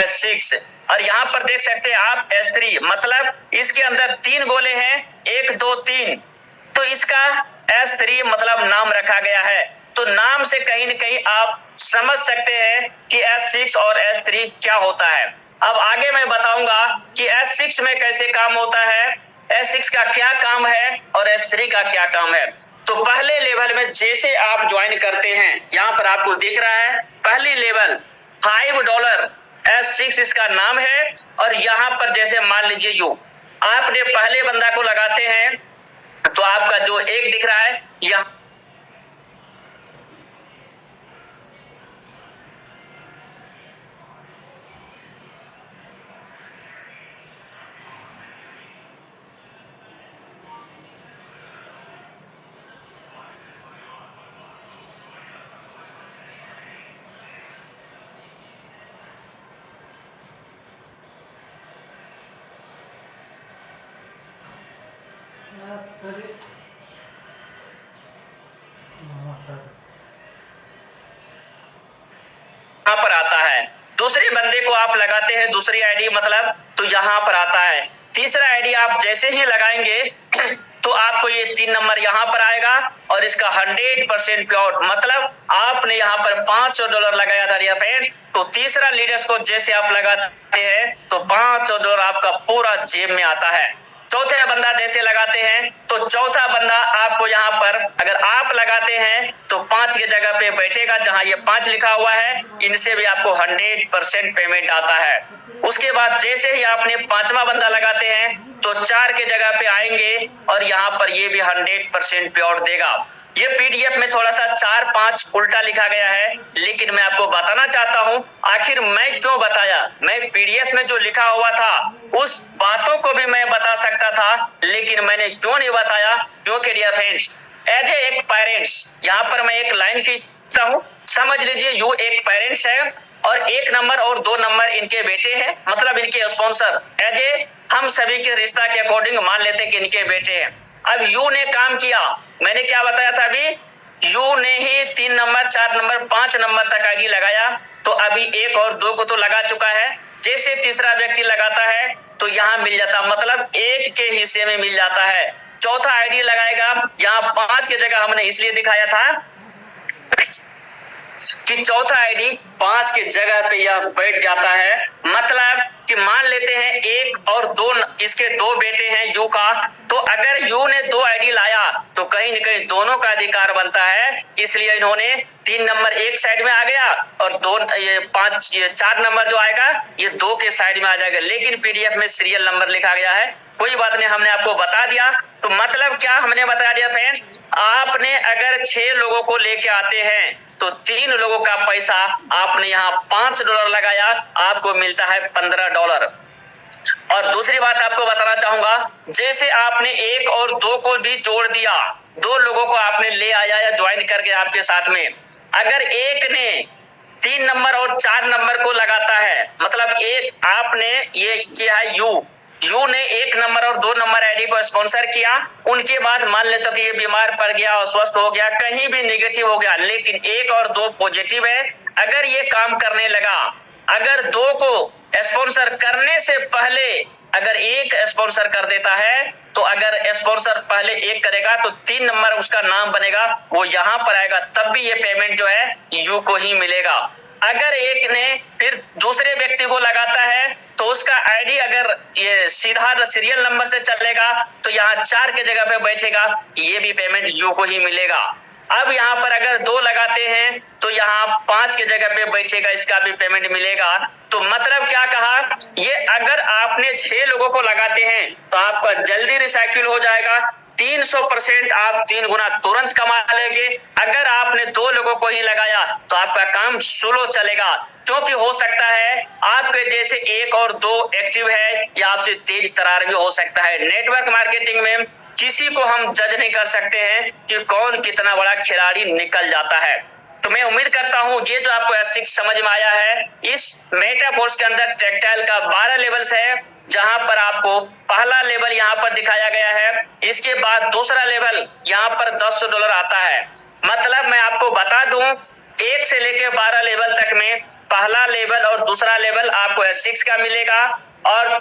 S6। और यहाँ पर देख सकते हैं आप S3, मतलब इसके अंदर 3 गोले हैं, 1 2 3, तो इसका S3 मतलब नाम रखा गया है। तो नाम से कहीं न कहीं आप समझ सकते हैं कि S6 और S3 क्या होता है। अब आगे मैं बताऊंगा कि S6 में कैसे काम होता है, S6 का क्या काम है और S3 का क्या काम है। तो पहले लेवल में जैसे आप ज्वाइन करते हैं, यहाँ पर आपको दिख रहा है पहली लेवल $5, S6 इसका नाम है। और यहाँ पर जैसे मान लीजिए यू आपने पहले बंदा को लगाते हैं तो आपका जो 1 दिख रहा है, यहाँ यहाँ पर आता है, दूसरे बंदे को आप लगाते हैं दूसरी आईडी मतलब, तो यहाँ पर आता है। तीसरा आईडी आप जैसे ही लगाएंगे तो आपको ये 3 नंबर यहाँ पर आएगा और इसका 100% प्योर मतलब आपने यहाँ पर $500 लगाया था डियर फ्रेंड्स, तो तीसरा लीडर्स को जैसे आप लगाते हैं तो $500 आपका पूरा जेब में आता है। चौथा बंदा जैसे लगाते हैं तो चौथा बंदा आपको यहाँ पर अगर आप लगाते हैं तो 5 की जगह पे बैठेगा, जहां ये 5 लिखा हुआ है, इनसे भी आपको 100% पेमेंट आता है। उसके बाद जैसे ही आपने 5वां बंदा लगाते हैं तो 4 के जगह पे आएंगे और यहाँ पर ये भी 100% प्योर देगा। ये पीडीएफ में थोड़ा सा 4-5 उल्टा लिखा गया है, लेकिन मैं आपको बताना चाहता हूँ आखिर मैं क्यों बताया। मैं पीडीएफ में जो लिखा हुआ था उस बातों को भी मैं बता सकता था, लेकिन मैंने क्यों नहीं बताया, क्योंकि डियर फ्रेंड्स एज एक पेरेंट्स यहाँ पर मैं एक लाइन खींचता हूँ, समझ लीजिए यू एक पेरेंट्स है और 1 नंबर और 2 नंबर इनके बेटे हैं, मतलब इनके स्पॉन्सर एज ए हम सभी के रिश्ता के अकॉर्डिंग मान लेते हैं कि इनके बेटे हैं। अब यू ने काम किया, मैंने क्या बताया था अभी, यू ने ही 3 नंबर 4 नंबर 5 नंबर तक आईडी लगाया, तो अभी 1 और 2 को तो लगा चुका है। जैसे तीसरा व्यक्ति लगाता है तो यहाँ मिल जाता, मतलब 1 के हिस्से में मिल जाता है। चौथा आईडी लगाएगा, यहाँ 5 की जगह हमने इसलिए दिखाया था कि चौथा आईडी 5 की जगह पे यह बैठ जाता है, मतलब कि मान लेते हैं 1 और 2 इसके 2 बेटे हैं यू का, तो अगर यू ने 2 आईडी लाया तो कहीं न कहीं दोनों का अधिकार बनता है, इसलिए इन्होंने 3 नंबर एक साइड में आ गया और 4 नंबर जो आएगा ये 2 के साइड में आ जाएगा, लेकिन पीडीएफ में सीरियल नंबर लिखा गया है, कोई बात नहीं, हमने आपको बता दिया। तो मतलब क्या हमने बता दिया फ्रेंड्स, आपने अगर 6 लोगों को लेके आते हैं तो 3 लोगों का पैसा आपने यहाँ $5 लगाया, आपको मिलता है $15। और दूसरी बात आपको बताना चाहूंगा, जैसे आपने 1 और 2 को भी जोड़ दिया, 2 लोगों को आपने ले आया या ज्वाइन करके आपके साथ में, अगर एक ने 3 नंबर और 4 नंबर को लगाता है, मतलब एक आपने ये किया है यू ने 1 नंबर और 2 नंबर आईडी को स्पॉन्सर किया, उनके बाद मान लेते कि ये बीमार पड़ गया, अस्वस्थ हो गया, कहीं भी नेगेटिव हो गया, लेकिन 1 और 2 पॉजिटिव है, अगर ये काम करने लगा, अगर 2 को स्पॉन्सर करने से पहले अगर 1 स्पॉन्सर कर देता है, तो अगर स्पॉन्सर पहले 1 करेगा तो 3 नंबर उसका नाम बनेगा, वो यहाँ पर आएगा, तब भी ये पेमेंट जो है यू को ही मिलेगा। अगर एक ने फिर दूसरे व्यक्ति को लगाता है तो उसका आईडी अगर ये सीधा सीरियल नंबर से चलेगा तो यहाँ 4 के जगह पे बैठेगा, ये भी पेमेंट यू को ही मिलेगा। अब यहाँ पर अगर 2 लगाते हैं तो यहाँ 5 के जगह पे बैठेगा, इसका भी पेमेंट मिलेगा। तो मतलब क्या कहा, ये अगर आपने 6 लोगों को लगाते हैं तो आपका जल्दी रिसाइकिल हो जाएगा, 300% आप 3 गुना तुरंत कमा लेंगे। अगर आपने 2 लोगों को ही लगाया तो आपका काम स्लो चलेगा, क्योंकि हो सकता है आपके जैसे 1 और 2 एक्टिव है या आपसे तेज तरार भी हो सकता है। नेटवर्क मार्केटिंग में किसी को हम जज नहीं कर सकते हैं कि कौन कितना बड़ा खिलाड़ी निकल जाता है। तो मैं उम्मीद करता हूं ये जो आपको S6 समझ में आया है, इस मेटाफोर्स के अंदर टेक्टाइल का 12 लेवल्स है, जहां पर आपको पहला लेवल यहाँ पर दिखाया गया है, इसके बाद दूसरा लेवल यहाँ पर $10 आता है। मतलब मैं आपको बता दूं 1 से लेके 12 लेवल तक में पहला लेवल और दूसरा लेवल आपको S6 का मिलेगा, और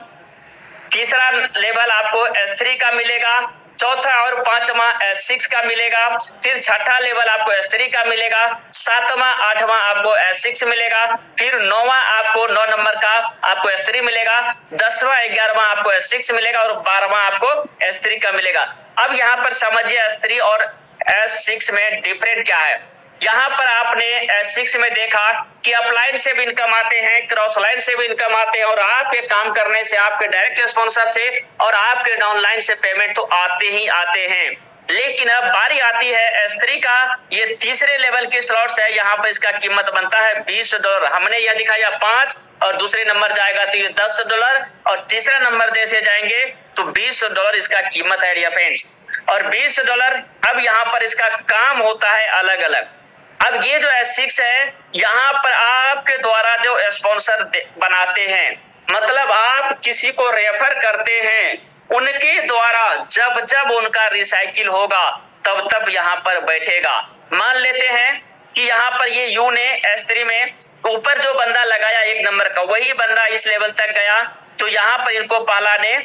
तीसरा लेवल आपको S3 का मिलेगा, चौथा और 5वां S6 का मिलेगा, फिर छठा लेवल आपको S3 का मिलेगा, 7वां 8वां आपको S6 मिलेगा, फिर 9वां आपको 9 नंबर का आपको S3 मिलेगा, 10वां 11वां आपको S6 मिलेगा और 12वां आपको S3 का मिलेगा। अब यहाँ पर समझिए S3 और S6 में डिफरेंट क्या है। यहाँ पर आपने S6 में देखा कि अपलाइन से भी इनकम आते हैं, क्रॉस लाइन से भी इनकम आते हैं, और आपके काम करने से, आपके डायरेक्ट स्पॉन्सर से और आपके डाउनलाइन से पेमेंट तो आते ही आते हैं। लेकिन अब बारी आती है S3 का, ये तीसरे लेवल के स्लॉट्स है, यहाँ पर इसका कीमत बनता है $20। हमने यह दिखाया 5 और दूसरे नंबर जाएगा तो ये $10 और तीसरा नंबर जैसे जाएंगे तो $20 इसका कीमत है डियर फ्रेंड्स। और $20 अब यहाँ पर इसका काम होता है अलग अलग। अब ये जो S6 है, यहाँ पर आपके द्वारा जो स्पॉन्सर बनाते हैं, मतलब आप किसी को रेफर करते हैं उनके द्वारा जब जब उनका रिसाइकिल होगा तब तब यहाँ पर बैठेगा। मान लेते हैं कि यहाँ पर ये यू ने S3 में ऊपर जो बंदा लगाया 1 नंबर का, वही बंदा इस लेवल तक गया, तो यहाँ पर इनको पहला ने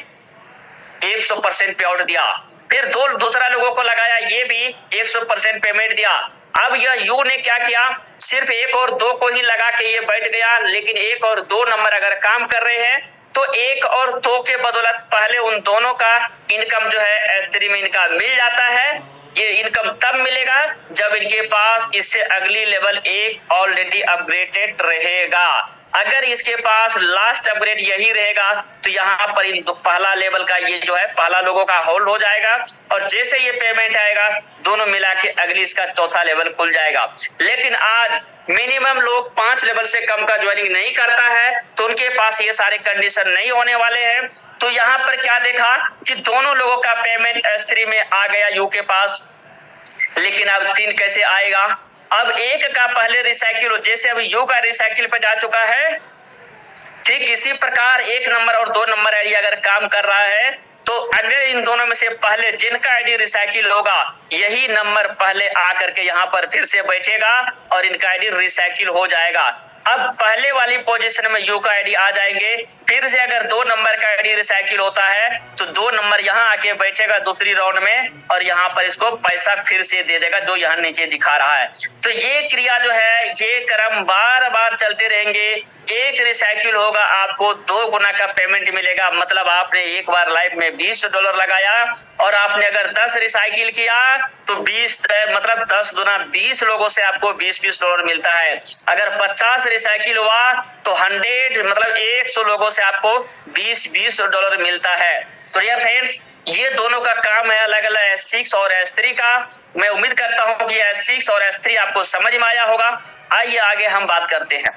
100% पे आउट दिया। फिर दूसरा लोगों को लगाया, ये भी 100% पेमेंट दिया। अब यह यू ने क्या किया, सिर्फ 1 और 2 को ही लगा के ये बैठ गया, लेकिन 1 और 2 नंबर अगर काम कर रहे हैं तो 1 और 2 के बदौलत पहले उन दोनों का इनकम जो है S3 में इनका मिल जाता है। ये इनकम तब मिलेगा जब इनके पास इससे अगली लेवल 1 ऑलरेडी अपग्रेडेड रहेगा। अगर इसके पास लास्ट अपग्रेड यही रहेगा तो यहाँ पर इन पहला लेवल का ये जो है पहला लोगों का होल्ड हो जाएगा, और जैसे ये पेमेंट आएगा दोनों मिला के अगली इसका चौथा लेवल खुल जाएगा। लेकिन आज मिनिमम लोग 5 लेवल से कम का ज्वाइनिंग नहीं करता है, तो उनके पास ये सारे कंडीशन नहीं होने वाले हैं। तो यहाँ पर क्या देखा कि दोनों लोगों का पेमेंट S3 में आ गया यू के पास, लेकिन अब 3 कैसे आएगा। अब 1 का पहले रिसाइकिल हो, जैसे अब यू का रिसाइकिल पे जा चुका है, ठीक इसी प्रकार 1 नंबर और 2 नंबर आईडी अगर काम कर रहा है तो अगर इन दोनों में से पहले जिनका आईडी रिसाइकिल होगा यही नंबर पहले आकर के यहाँ पर फिर से बैठेगा और इनका आईडी रिसाइकिल हो जाएगा। अब पहले वाली पोजीशन में यू का आईडी आ जाएंगे, फिर से अगर 2 नंबर का आईडी रिसाइकिल होता है तो 2 नंबर यहाँ आके बैठेगा दूसरी राउंड में, और यहाँ पर इसको पैसा फिर से दे देगा जो यहाँ नीचे दिखा रहा है। तो ये क्रिया जो है, ये क्रम बार बार चलते रहेंगे। 1 रिसाइकिल होगा आपको 2 गुना का पेमेंट मिलेगा। मतलब आपने एक बार लाइफ में $20 लगाया और आपने अगर 10 रिसाइकिल किया तो 20 मतलब 10 गुना 20 लोगों से आपको $20 मिलता है। अगर 50 रिसाइकिल हुआ तो 100 मतलब 100 लोगों से आपको $20 मिलता है। तो यार फ्रेंड्स, ये दोनों का काम है अलग अलग S6 और S3 का। मैं उम्मीद करता हूँ कि S6 और S3 आपको समझ में आया होगा। आइए आगे हम बात करते हैं।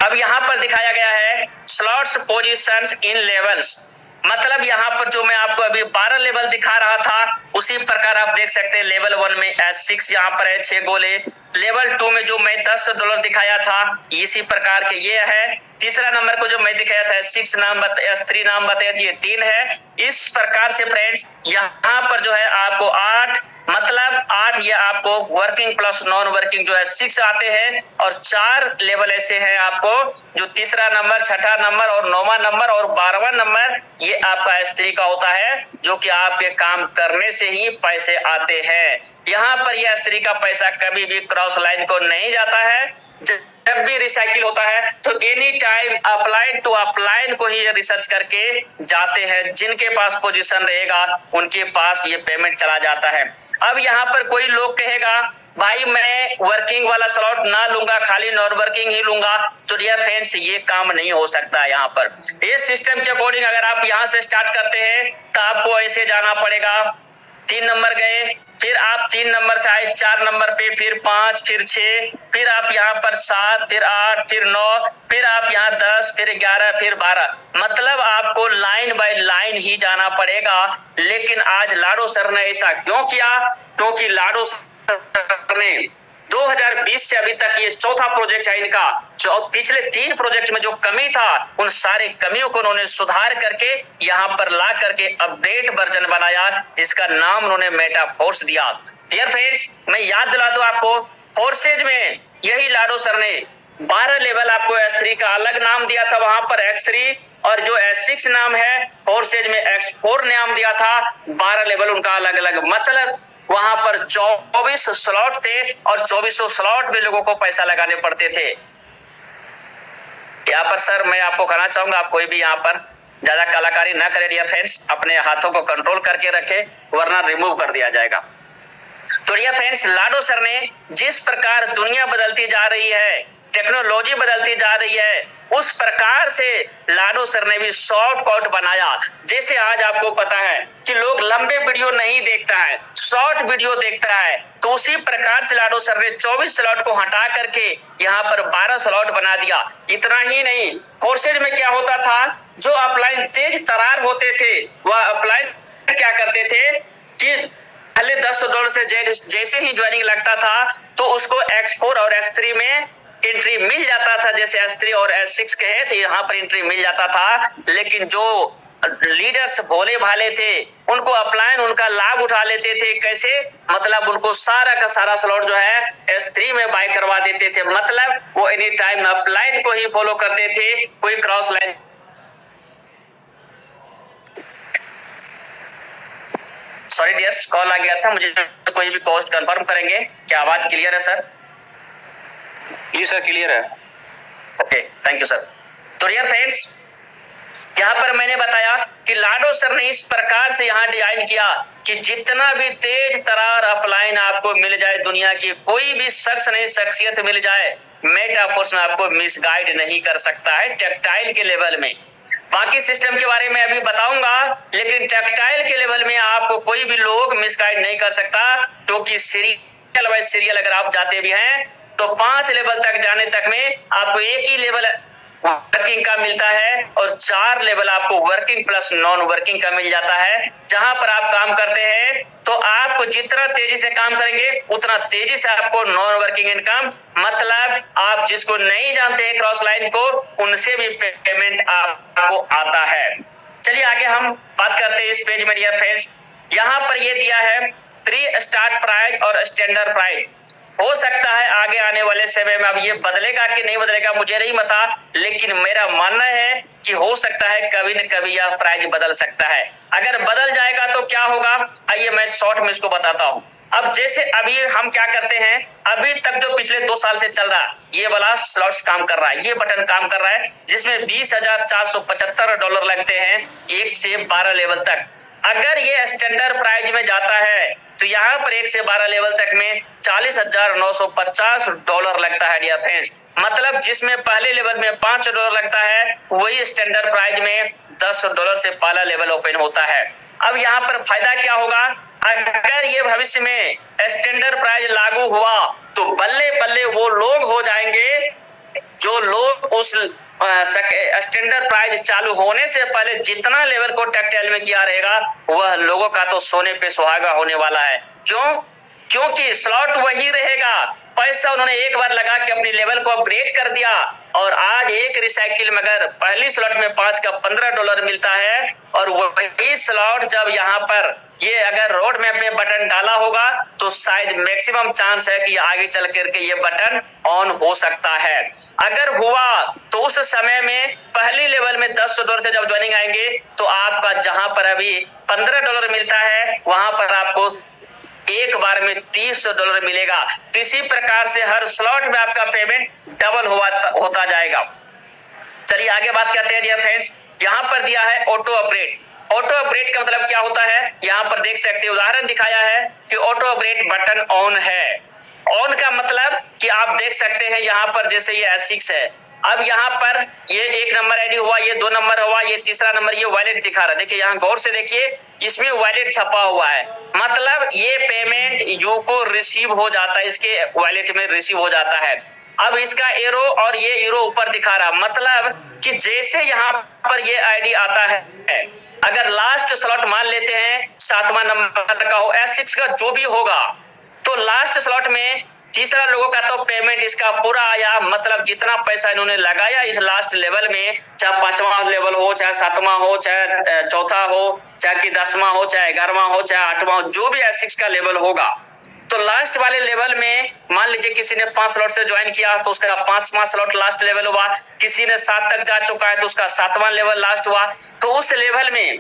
अब यहाँ पर दिखाया गया है स्लॉट्स पोजीशंस इन लेवल्स। मतलब यहाँ पर जो मैं आपको अभी 12 लेवल दिखा रहा था उसी प्रकार आप देख सकते हैं लेवल 1 में S6 यहाँ पर है 6 गोले, लेवल 2 में जो मैं $10 दिखाया था इसी प्रकार के ये है, तीसरा नंबर को जो मैं दिखाया था S6 नाम S3 नाम बताया ये 3 है। इस प्रकार से फ्रेंड्स यहाँ पर जो है आपको 8 मतलब 8 ये आपको वर्किंग प्लस नॉन वर्किंग जो है 6 आते हैं, और 4 लेवल ऐसे हैं आपको जो तीसरा नंबर, छठा नंबर और 9वां नंबर और 12वां नंबर ये आपका S3 का होता है, जो कि आपके काम करने से ही पैसे आते हैं। यहाँ पर ये S3 का पैसा कभी भी क्रॉस लाइन को नहीं जाता है। जब भी रिसाइकिल होता है तो any time upline to upline को ही रिसर्च करके जाते हैं, जिनके पास पोजीशन रहेगा उनके पास ये पेमेंट चला जाता है। अब यहाँ पर कोई लोग कहेगा भाई मैं वर्किंग वाला स्लॉट ना लूंगा, खाली नॉन वर्किंग ही लूंगा, तो डियर फ्रेंड्स ये काम नहीं हो सकता है। यहाँ पर ये सिस्टम के अकॉर्डिंग अगर आप यहाँ से स्टार्ट करते हैं तो आपको ऐसे जाना पड़ेगा, 3 नंबर गए, फिर आप 3 नंबर से आए 4 नंबर पे, फिर 5, फिर 6, फिर आप यहाँ पर 7, फिर 8, फिर 9, फिर आप यहाँ 10, फिर 11, फिर 12। मतलब आपको लाइन बाय लाइन ही जाना पड़ेगा। लेकिन आज लाडो सर ने ऐसा क्यों किया? क्योंकि लाडो सर ने 2020 से अभी तक ये चौथा प्रोजेक्ट है इनका। जो पिछले 3 प्रोजेक्ट में जो कमी था उन सारे कमियों को उन्होंने सुधार करके यहाँ पर ला करके अपडेट वर्जन बनाया, जिसका नाम उन्होंने मेटाफोर्स दिया। डियर फ्रेंड्स, मैं याद दिला दूं आपको, फोर्सेज में यही लाडो सर ने 12 लेवल आपको S3 का अलग नाम दिया था, वहां पर X3, और जो S6 नाम है फोर्सेज में X4 नाम दिया था। 12 लेवल उनका अलग अलग, मतलब वहां पर 24 स्लॉट थे और 2400 स्लॉट में लोगों को पैसा लगाने पड़ते थे। यहाँ पर सर मैं आपको कहना चाहूंगा, आप कोई भी यहाँ पर ज्यादा कलाकारी ना करें डियर फ्रेंड्स, अपने हाथों को कंट्रोल करके रखे वरना रिमूव कर दिया जाएगा। तो डियर फ्रेंड्स, लाडो सर ने जिस प्रकार दुनिया बदलती जा रही है, टेक्नोलॉजी बदलती जा रही है, उस प्रकार से लाडो सर ने भी शॉर्टकट बनाया। जैसे आज आपको पता है कि लोग लंबे वीडियो नहीं देखता है, शॉर्ट वीडियो देखता है, तो उसी प्रकार से लाडो सर ने 24 स्लॉट को हटा करके यहाँ पर 12 स्लॉट बना दिया। इतना ही नहीं, फोर्सेज में क्या होता था, जो अपलाइन तेज तरार होते थे वह अपलाइन क्या करते थे कि पहले $10 से जैसे ही ज्वाइनिंग लगता था तो उसको X4 और X3 में एंट्री मिल जाता था। जैसे S3 और S6 के है तो यहाँ पर एंट्री मिल जाता था। लेकिन जो लीडर्स भोले भाले थे, उनको अपलाइन उनका लाभ उठा लेते थे। कैसे? मतलब उनको सारा का सारा स्लॉट जो है S3 में बाय करवा देते थे। मतलब वो एनी टाइम अपलाइन को ही फॉलो करते थे, कोई cross line. Sorry dears, call आ गया था मुझे, कोई भी कॉस्ट कंफर्म करेंगे। क्या आवाज क्लियर है सर? जी सर, क्लियर है। Okay, thank you sir. तो डियर फ्रेंड्स, यहाँ पर मैंने बताया कि लाडो सर ने इस प्रकार से यहाँ डिजाइन किया कि जितना भी तेज तरार अपलाइन आपको मिल जाए, दुनिया की कोई भी शख्स नहीं, शख्सियत मिल जाए, मेटाफोर्स में आपको मिसगाइड नहीं कर सकता है टेक्टाइल के लेवल में। बाकी सिस्टम के बारे में अभी बताऊंगा, लेकिन टेक्टाइल के लेवल में आपको कोई भी लोग मिसगाइड नहीं कर सकता, क्योंकि सीरियल बाय सीरियल अगर आप जाते भी हैं तो 5 लेवल तक जाने तक में आपको एक ही लेवल वर्किंग का मिलता है और 4 लेवल आपको वर्किंग प्लस नॉन वर्किंग का मिल जाता है। जहां पर आप काम करते हैं तो आपको जितना तेजी से काम करेंगे उतना तेजी से आपको नॉन वर्किंग इनकम, मतलब आप जिसको नहीं जानते हैं क्रॉस लाइन को, उनसे भी पेमेंट आपको आता है। चलिए आगे हम बात करते हैं इस पेज में डियर फ्रेंड्स। यहाँ पर ये दिया है प्री स्टार्ट प्राइस और स्टैंडर्ड प्राइस। हो सकता है आगे आने वाले समय में अब ये बदलेगा कि नहीं बदलेगा मुझे नहीं पता, लेकिन मेरा मानना है कि हो सकता है कभी न कभी यह प्राइस बदल सकता है। अगर बदल जाएगा तो क्या होगा, आइए मैं शॉर्ट में इसको बताता हूँ। अब जैसे अभी हम क्या करते हैं, अभी तक जो पिछले 2 साल से चल रहा, ये वाला स्लॉट्स काम कर रहा है, ये बटन काम कर रहा है, जिसमें $20,475 लगते हैं 1 से 12 लेवल तक। अगर ये स्टैंडर्ड प्राइस में जाता है तो यहाँ पर 1 से 12 लेवल तक में $40,950 लगता है डियर फ्रेंड्स। मतलब जिसमें पहले लेवल में $5 लगता है, वही स्टैंडर्ड प्राइस में $10 से पहला लेवल ओपन होता है। अब यहाँ पर फायदा क्या होगा, अगर ये भविष्य में स्टैंडर्ड प्राइस लागू हुआ तो बल्ले बल्ले वो लोग हो जाएंगे जो लोग उस स्टैंडर्ड प्राइस चालू होने से पहले जितना लेवल को टेक्टाइल में किया रहेगा, वह लोगों का तो सोने पे सुहागा होने वाला है। क्यों? क्योंकि स्लॉट वही रहेगा, पैसा उन्होंने एक बार लगा के अपनी लेवल को अपग्रेड कर दिया, और आज एक रिसाइकिल में अगर पहली स्लॉट में 5 का $15 मिलता है, और वही स्लॉट जब यहाँ पर ये अगर रोड मैप में बटन डाला होगा तो शायद मैक्सिमम चांस है कि आगे चल करके ये बटन ऑन हो सकता है। अगर हुआ तो उस समय में पहली लेवल में $10 से जब ज्वाइनिंग आएंगे तो आपका जहां पर अभी $15 मिलता है, वहां पर आपको एक बार में $30 मिलेगा। तो इसी प्रकार से हर स्लॉट में आपका पेमेंट डबल होता जाएगा। चलिए आगे बात करते हैं डियर फ्रेंड्स। यहाँ पर दिया है ऑटो अपग्रेड। ऑटो अपग्रेड का मतलब क्या होता है, यहाँ पर देख सकते हैं उदाहरण दिखाया है कि ऑटो अपग्रेड बटन ऑन है। ऑन का मतलब कि आप देख सकते हैं यहाँ पर जैसे ये S6 है, अब यहाँ पर ये 1 नंबर आईडी हुआ, ये 2 नंबर हुआ, ये तीसरा नंबर, ये वॉलेट दिखा रहा है। देखिए यहाँ गौर से देखिए, इसमें वॉलेट छपा हुआ है, मतलब ये पेमेंट यू को रिसीव हो जाता है, इसके वॉलेट में रिसीव हो जाता है। अब इसका एरो और ये एरो ऊपर दिखा रहा, मतलब कि जैसे यहाँ पर ये आईडी आता है, अगर लास्ट स्लॉट मान लेते हैं 7वां नंबर का हो, S6 का जो भी होगा, तो लास्ट स्लॉट में तीसरा लोगों का तो पेमेंट इसका पूरा आया, मतलब जितना पैसा इन्होंने लगाया इस लास्ट लेवल में, चाहे 5वां लेवल हो, चाहे 7वां हो, चाहे चौथा हो, चाहे कि 10वां हो, चाहे 11वां हो, चाहे 8वां हो, जो भी S6 का लेवल होगा, तो लास्ट वाले लेवल में मान लीजिए किसी ने 5 स्लॉट से ज्वाइन किया तो उसका 5वां स्लॉट लास्ट लेवल हुआ, किसी ने 7 तक जा चुका है तो उसका 7वां लेवल लास्ट हुआ। तो उस लेवल में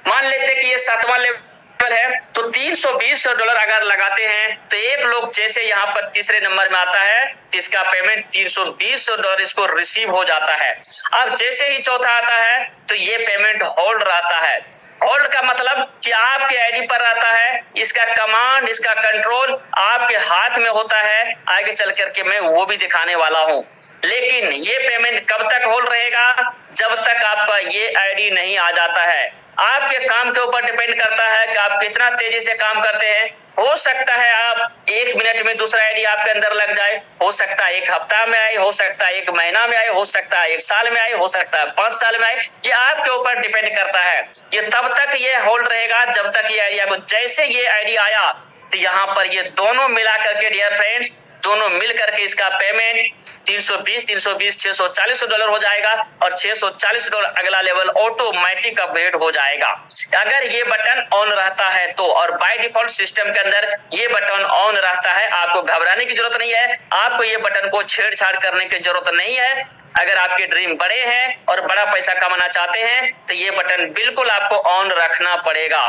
मान लेते कि ये 7वां लेवल है तो $320 अगर लगाते हैं तो एक लोग जैसे यहाँ पर तीसरे नंबर में आता है, इसका पेमेंट $320 इसको रिसीव हो जाता है। अब जैसे ही चौथा आता है तो ये पेमेंट होल्ड रहता है। होल्ड का मतलब कि आपके आईडी पर रहता है, इसका कमांड, इसका कंट्रोल आपके हाथ में होता है। आगे चल करके मैं वो भी दिखाने वाला हूँ। लेकिन ये पेमेंट कब तक होल्ड रहेगा, जब तक आपका ये आईडी नहीं आ जाता है। आपके काम के ऊपर डिपेंड करता है कि आप कितना तेजी से काम करते हैं। हो सकता है आप 1 मिनट में दूसरा आईडी आपके अंदर लग जाए, हो सकता है 1 हफ्ता में आए, हो सकता है 1 महीना में आए, हो सकता है 1 साल में आए, हो सकता है 5 साल में आए, ये आपके ऊपर डिपेंड करता है। ये तब तक ये होल्ड रहेगा जब तक ये आईडी को, जैसे ये आईडी आया तो यहाँ पर ये दोनों मिला करके डियर फ्रेंड्स, दोनों मिल करके इसका पेमेंट 320 $640 हो जाएगा और $640 अगला लेवल ऑटोमेटिक अपग्रेड हो जाएगा अगर ये बटन ऑन रहता है तो। और बाय डिफॉल्ट सिस्टम के अंदर ये बटन ऑन रहता है, आपको घबराने की जरूरत नहीं है, आपको ये बटन को छेड़छाड़ करने की जरूरत नहीं है। अगर आपके ड्रीम बड़े हैं और बड़ा पैसा कमाना चाहते हैं तो ये बटन बिल्कुल आपको ऑन रखना पड़ेगा।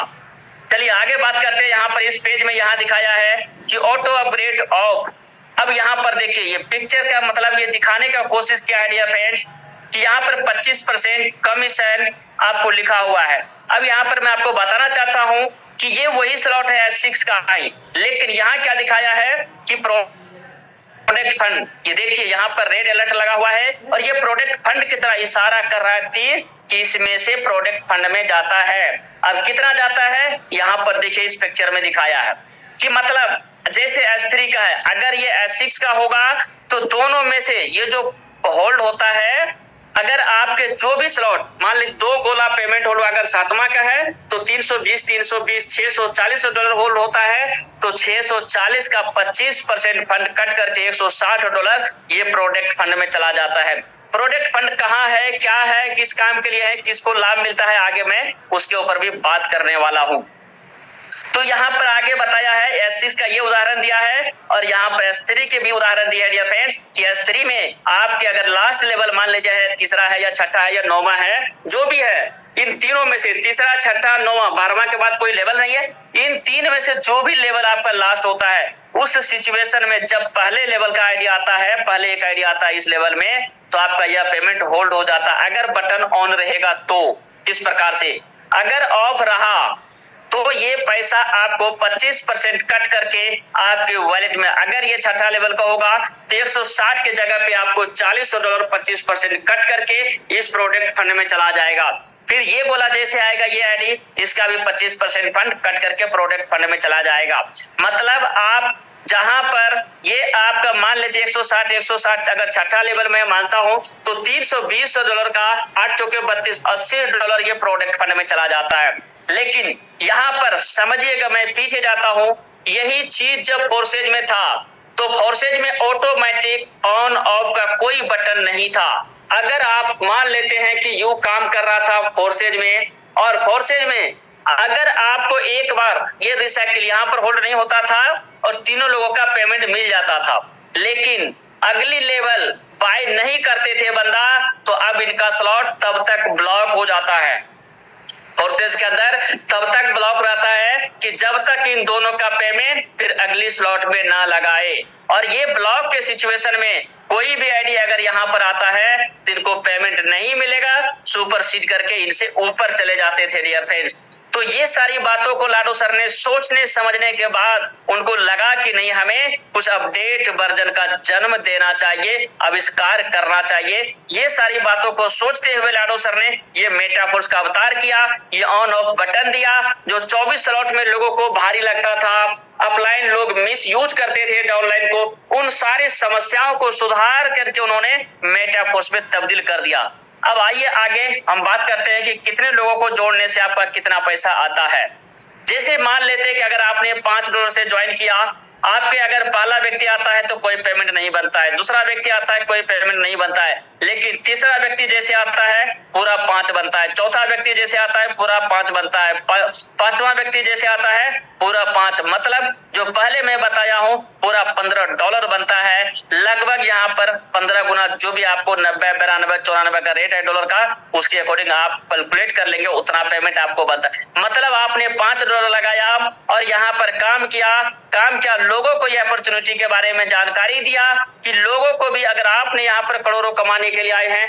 चलिए आगे बात करते हैं। यहाँ पर इस पेज में यहाँ दिखाया है कि ऑटो अपग्रेड ऑफ। अब यहाँ पर देखिए ये पिक्चर का मतलब ये दिखाने का कोशिश किया है डियर फ्रेंड्स कि यहाँ पर 25% कमीशन आपको लिखा हुआ है। अब यहाँ पर मैं आपको बताना चाहता हूँ कि ये वही स्लॉट है S6 का ही, लेकिन यहाँ क्या दिखाया है कि प्रोडक्ट फंड, ये देखिए यहाँ पर रेड अलर्ट लगा हुआ है और ये प्रोडक्ट फंड की तरह इशारा कर रहा है तीर कि इसमें से प्रोडक्ट फंड में जाता है। अब कितना जाता है यहाँ पर देखिए इस पिक्चर में दिखाया है कि मतलब जैसे S3 का है, अगर ये S6 का होगा तो दोनों में से ये जो होल्ड होता है, अगर आपके जो भी स्लॉट मान ली 2 गोला पेमेंट होल्ड अगर 7वां का है तो 320 $640 होल्ड होता है तो 640 का 25% फंड कट करके $160 ये प्रोडक्ट फंड में चला जाता है। प्रोडक्ट फंड कहाँ है, क्या है, किस काम के लिए है, किसको लाभ मिलता है, आगे मैं उसके ऊपर भी बात करने वाला हूँ। तो यहाँ पर आगे बताया है S6 का ये उदाहरण दिया है और यहाँ पर S3 के भी उदाहरण दिया है डियर फ्रेंड्स कि S3 में आपके अगर लास्ट लेवल मान लीजिए है तीसरा है या छठा है या 9वां है, जो भी है इन तीनों में से तीसरा, छठा, 9वां, 12वां के बाद कोई लेवल नहीं है, इन 3 में से जो भी लेवल आपका लास्ट होता है उस सिचुएशन में जब पहले लेवल का आईडी आता है, पहले एक आईडी आता है इस लेवल में, तो आपका यह पेमेंट होल्ड हो जाता है अगर बटन ऑन रहेगा तो। इस प्रकार से अगर ऑफ रहा तो ये पैसा आपको 25% कट करके आपके वॉलेट में, अगर ये छठा लेवल का होगा तो 160 के जगह पे आपको $40 25% कट करके इस प्रोडक्ट फंड में चला जाएगा। फिर ये बोला जैसे आएगा ये आईडी, इसका भी 25% फंड कट करके प्रोडक्ट फंड में चला जाएगा। मतलब आप जहां पर ये आपका मान लेते 160 अगर छठा लेवल में मानता हूं तो $320 का 8 चौके 32 $80 ये प्रोडक्ट फंड में चला जाता है। लेकिन यहाँ पर समझिएगा, मैं पीछे जाता हूं, यही चीज जब फोर्सेज में था तो फोर्सेज में ऑटोमेटिक ऑन ऑफ का कोई बटन नहीं था। अगर आप मान लेते हैं कि यू काम कर रहा था फोर्सेज में और फोर्सेज में अगर आपको एक बार ये रिसाइकिल यहाँ पर होल्ड नहीं होता था और तीनों लोगों का पेमेंट मिल जाता था, लेकिन अगली लेवल बाय नहीं करते थे बंदा तो अब इनका स्लॉट तब तक ब्लॉक हो जाता है। फोर्सेज के अंदर तब तक ब्लॉक रहता है कि जब तक इन दोनों का पेमेंट फिर अगली स्लॉट में ना लगाए। और ये ब्लॉक के सिचुएशन में कोई भी आईडी अगर यहाँ पर आता है तो इनको पेमेंट नहीं मिलेगा, सुपरसीड करके इनसे ऊपर चले जाते थे डियर फ्रेंड्स। तो ये सारी बातों को लाडो सर ने सोचने समझने के बाद उनको लगा कि नहीं, हमें कुछ अपडेट वर्जन का जन्म देना चाहिए, आविष्कार करना चाहिए। ये सारी बातों को सोचते हुए लाडो सर ने ये मेटाफोर्स का अवतार किया, ये ऑन ऑफ बटन दिया जो 24 स्लॉट में लोगों को भारी लगता था, अपलाइन लोग मिस यूज करते थे डाउनलाइन को, उन सारी समस्याओं को सुधार करके उन्होंने मेटाफोर्स में तब्दील कर दिया। अब आइए आगे हम बात करते हैं कि कितने लोगों को जोड़ने से आपका कितना पैसा आता है। जैसे मान लेते हैं कि अगर आपने $5 से ज्वाइन किया, आप पे अगर पहला व्यक्ति आता है तो कोई पेमेंट नहीं बनता है, दूसरा व्यक्ति आता है कोई पेमेंट नहीं बनता है, लेकिन तीसरा व्यक्ति जैसे आता है पूरा 5 बनता है, चौथा व्यक्ति जैसे आता है पूरा 5 बनता है, पांचवा व्यक्ति जैसे आता है पूरा 5, मतलब जो पहले मैं बताया हूं पूरा $15 बनता है। लगभग यहाँ पर 15 गुना जो भी आपको 90, 92, 94 का रेट है डॉलर का, उसके अकॉर्डिंग आप कैलकुलेट कर लेंगे, उतना पेमेंट आपको बनता है। मतलब आपने $5 लगाया और यहाँ पर काम किया, लोगों को यह अपॉर्चुनिटी के बारे में जानकारी दिया कि लोगों को भी, अगर आपने यहाँ पर करोड़ों कमाने के लिए आए हैं,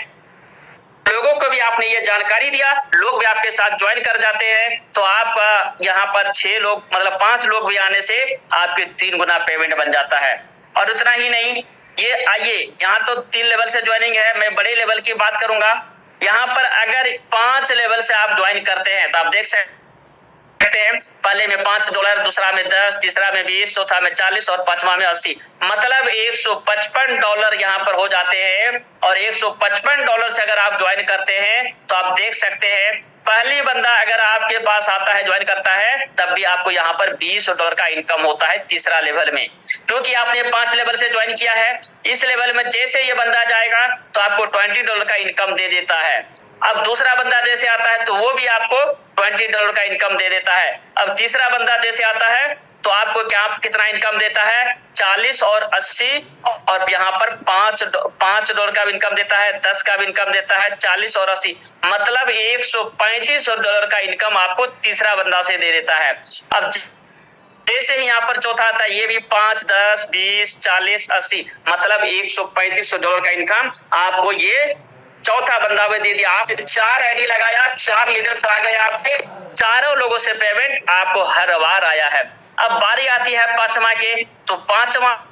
लोगों को भी आपने ये जानकारी दिया, लोग भी आपके साथ ज्वाइन कर जाते हैं, तो आपका यहाँ पर 6 लोग मतलब 5 लोग भी आने से आपके 3 गुना पेमेंट बन जाता है। और उतना ही नहीं, ये आइए यहाँ तो 3 लेवल से ज्वाइनिंग है, मैं बड़े लेवल की बात करूंगा। यहाँ पर अगर 5 लेवल से आप ज्वाइन करते हैं तो आप देख सकते सकते हैं, पहले में $5, दूसरा में 10, तीसरा में 20, चौथा में 40 और पांचवा में 80, मतलब $155 यहाँ पर हो जाते हैं। और $155 से अगर आप ज्वाइन करते हैं तो आप देख सकते हैं पहली बंदा अगर आपके पास आता है, ज्वाइन करता है, तब भी आपको यहाँ पर $20 का इनकम होता है तीसरा लेवल में, क्योंकि आपने 5 लेवल से ज्वाइन किया है। इस लेवल में जैसे ये बंदा जाएगा तो आपको $20 का इनकम दे देता है। अब दूसरा बंदा जैसे आता है तो वो भी आपको $20 का इनकम दे देता है। अब तीसरा बंदा जैसे आता है तो आपको कितना इनकम देता है, 40 और 80, और यहाँ पर $5 का भी इनकम देता है, 10 का भी इनकम देता है, 40 और 80, मतलब $135 का इनकम आपको तीसरा बंदा से दे देता है। अब जैसे ही यहाँ पर चौथा आता है, ये भी 5, 10, 20, 40, 80, मतलब $135 का इनकम आपको ये चौथा बंदा भी दे दिया। आप 4 आईडी लगाया, 4 लीडर्स आ गए, आपके चारों लोगों से पेमेंट आपको हर बार आया है। अब बारी आती है पांचवा के, तो पांचवा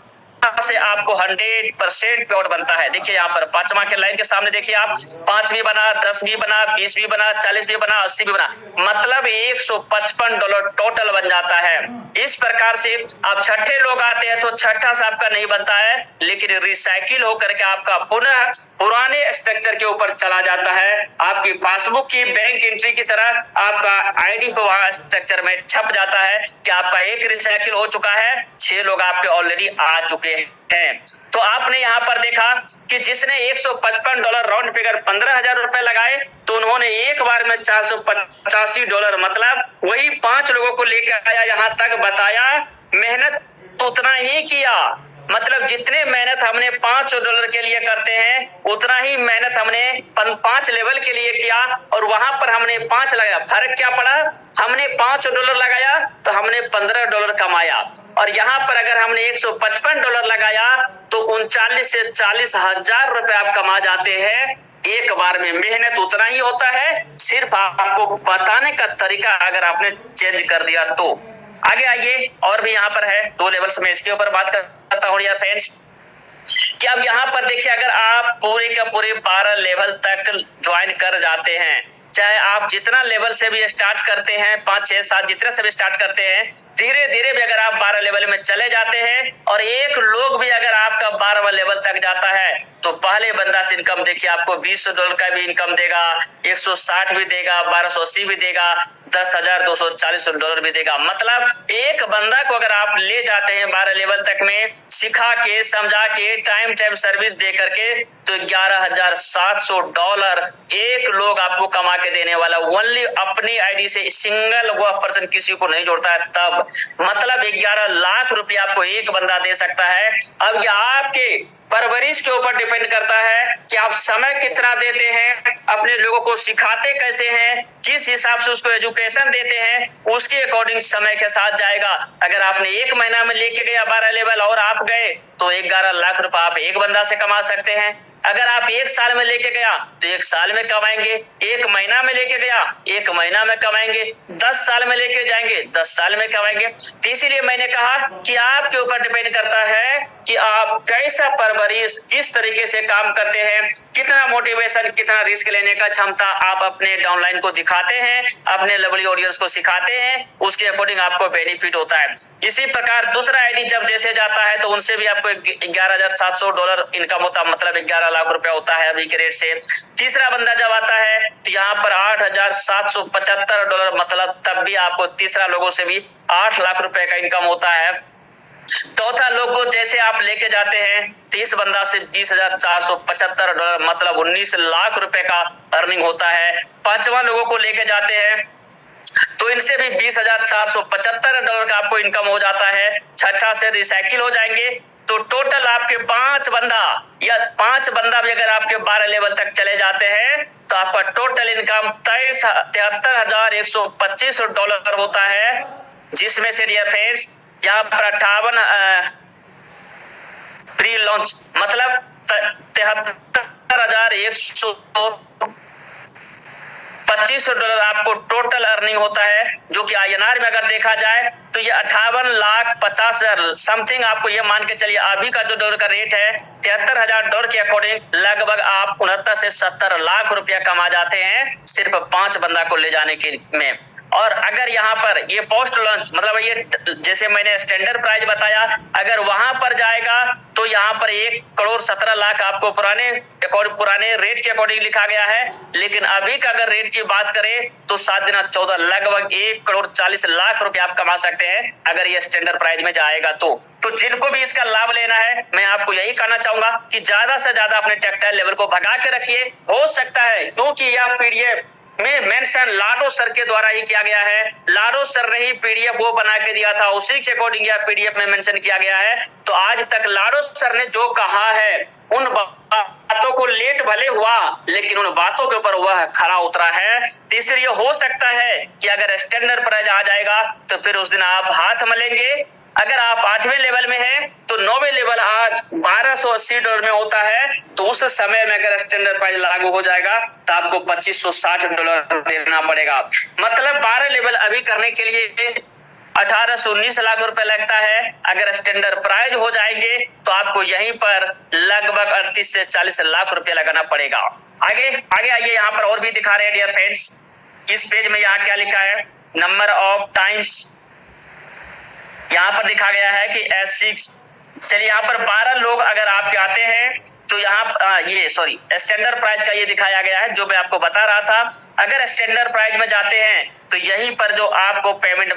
से आपको 100% पेआउट बनता है। देखिए यहाँ पर पांचवा के लाइन के सामने देखिए आप, 5 भी बना, 10 भी बना, 20 भी बना, 40 भी बना, 80 भी बना, मतलब $155 टोटल बन जाता है। इस प्रकार से आप छठे लोग आते हैं तो छठा से आपका नहीं बनता है, लेकिन रिसाइकिल होकर के आपका पुनः पुराने स्ट्रक्चर के ऊपर चला जाता है। आपकी पासबुक की बैंक एंट्री की तरह आपका आईडी पे वहां स्ट्रक्चर में छप जाता है कि आपका एक रिसाइकिल हो चुका है, 6 लोग आपके ऑलरेडी आ चुके हैं। तो आपने यहाँ पर देखा कि जिसने $155 राउंड फिगर $15,000 लगाए, तो उन्होंने एक बार में $485, मतलब वही 5 लोगों को लेकर आया, यहाँ तक बताया मेहनत उतना ही किया, मतलब जितने मेहनत हमने $5 के लिए करते हैं उतना ही मेहनत हमने 5 लेवल के लिए किया, और वहां पर हमने 5 लगाया। फर्क क्या पड़ा, हमने $5 लगाया तो हमने $15 कमाया, और यहाँ पर अगर हमने $155 लगाया तो 39 से 40 हजार रुपए आप कमा जाते हैं एक बार में। मेहनत उतना ही होता है, सिर्फ आपको बताने का तरीका अगर आपने चेंज कर दिया तो। आगे आइए, और भी यहाँ पर है 2 लेवल्स में, इसके ऊपर बात करता हूँ यार फ्रेंड्स, कि अब यहाँ पर देखिए अगर आप पूरे का पूरे 12 लेवल तक ज्वाइन कर जाते हैं, चाहे आप जितना लेवल से भी स्टार्ट करते हैं, 5, 6, 7 जितने से भी स्टार्ट करते हैं, धीरे धीरे भी अगर आप 12 लेवल में चले जाते हैं, और एक लोग भी अगर आपका 12वां लेवल तक जाता है, तो पहले बंदा से इनकम देखिए आपको $20 का भी इनकम देगा, 160 भी देगा, 1280 भी देगा, $10,240 भी देगा। मतलब एक बंदा को अगर आप ले जाते हैं 12 लेवल तक में, सिखा के, समझा के, टाइम सर्विस दे करके, तो $11,700 एक लोग आपको कमा के देने वाला, ओनली अपनी आईडी से, सिंगल वो पर्सन किसी को नहीं जोड़ता है तब, मतलब 11 लाख रुपया आपको एक बंदा दे सकता है। अब ये आपके परवरिश के ऊपर डिपेंड करता है कि आप समय कितना देते हैं, अपने लोगों को सिखाते कैसे हैं, किस हिसाब से उसको एजुकेशन देते हैं, उसके अकॉर्डिंग समय के साथ जाएगा। अगर आपने 1 महीना में लेके गया 12 लेवल और आप गए, तो 11 लाख रुपए आप एक बंदा से कमा सकते हैं। अगर आप 1 साल में लेके गया तो 1 साल में कमाएंगे, 1 महीना में लेके गया 1 महीना में कमाएंगे, 10 साल में लेके जाएंगे 10 साल में कमाएंगे। तो इसीलिए मैंने कहा कि आपके ऊपर डिपेंड करता है कि आप कैसा परवरिश, किस तरीके से काम करते हैं, कितना मोटिवेशन, कितना रिस्क लेने का क्षमता आप अपने डाउनलाइन को दिखाते हैं, अपने लवली ऑडियंस को सिखाते हैं, उसके अकॉर्डिंग आपको बेनिफिट होता है। इसी प्रकार दूसरा आईडी जब जैसे जाता है तो उनसे भी आपको $11,700 इनकम होता है, मतलब 11 लाख रुपया होता है अभी के रेट से। तीसरा बंदा जब आता है तो यहाँ पर $8,775, मतलब तब भी आपको तीसरा लोगों से भी 8 लाख रुपए का इनकम होता है। चौथा लोग को जैसे आप लेके जाते हैं 30 बंदा से $20,475, मतलब 19 लाख रुपए का अर्निंग होता है। पांचवा लोगों को लेके जाते हैं तो इनसे भी $20,475 का आपको इनकम हो जाता है। छठा से रिसाइकिल हो जाएंगे तो टोटल आपके 5 बंदा या 5 बंदा भी अगर आपके 12 लेवल तक चले जाते हैं तो आपका टोटल इनकम $73,125 होता है, जिसमें से डियर फ्रेंड्स यहाँ पर 58 प्री लॉन्च, मतलब $73,125 आपको टोटल अर्निंग होता है, जो कि INR में अगर देखा जाए तो ये 58,50,000 समथिंग, आपको ये मान के चलिए अभी का जो डॉलर का रेट है $73,000 के अकॉर्डिंग लगभग आप 69 से 70 लाख रुपया कमा जाते हैं सिर्फ 5 बंदा को ले जाने के में। और अगर यहाँ पर ये पोस्ट लॉन्च मतलब ये जैसे मैंने स्टैंडर्ड प्राइस बताया, अगर वहां पर जाएगा तो यहाँ पर 1,17,00,000 आपको पुराने रेट के अकॉर्डिंग लिखा गया है। लेकिन अभी का अगर रेट की बात करें तो 7 दिन 14 लगभग 1,40,00,000 रुपए आप कमा सकते हैं अगर ये स्टैंडर्ड प्राइस में जाएगा। तो जिनको भी इसका लाभ लेना है, मैं आपको यही कहना चाहूंगा कि ज्यादा से ज्यादा अपने टेक्सटाइल लेवल को भगा के रखिए। हो सकता है क्योंकि यह पीडीएफ में मेंशन लाडो सर के द्वारा ही किया गया है, लाडो सर ने ही पीडीएफ वो बना के दिया था, उसी के अकॉर्डिंग यह पीडीएफ में मेंशन किया गया है। तो आज तक लाडो सर ने जो कहा है उन बातों को लेट भले हुआ लेकिन उन बातों के ऊपर वह खरा उतरा है। तीसरी ये हो सकता है कि अगर स्टैंडर्ड प्राइस आ जाएगा तो फिर उस दिन आप हाथ मलेंगे। अगर आप 8वें लेवल में हैं तो 9वें लेवल आज $1280 में होता है, तो उस समय में अगर स्टैंडर्ड प्राइस लागू हो जाएगा तो आपको $2560 देना पड़ेगा। मतलब 12 लेवल अभी करने के लिए 18 से 19 लाख रुपए लगता है। अगर स्टैंडर्ड प्राइस हो जाएंगे तो आपको यहीं पर लगभग 38 से 40 लाख रुपए लगाना पड़ेगा। आगे आइए, यहाँ पर और भी दिखा रहे हैं डियर फ्रेंड्स। इस पेज में यहाँ क्या लिखा है, नंबर ऑफ टाइम्स यहाँ पर दिखा गया है कि S6। चलिए यहाँ पर 12 लोग अगर आपके आते हैं तो यहाँ ये स्टैंडर्ड प्राइस का ये दिखाया गया है जो मैं आपको बता रहा था। अगर स्टैंडर्ड प्राइस में जाते हैं तो यहीं पर जो आपको पेमेंट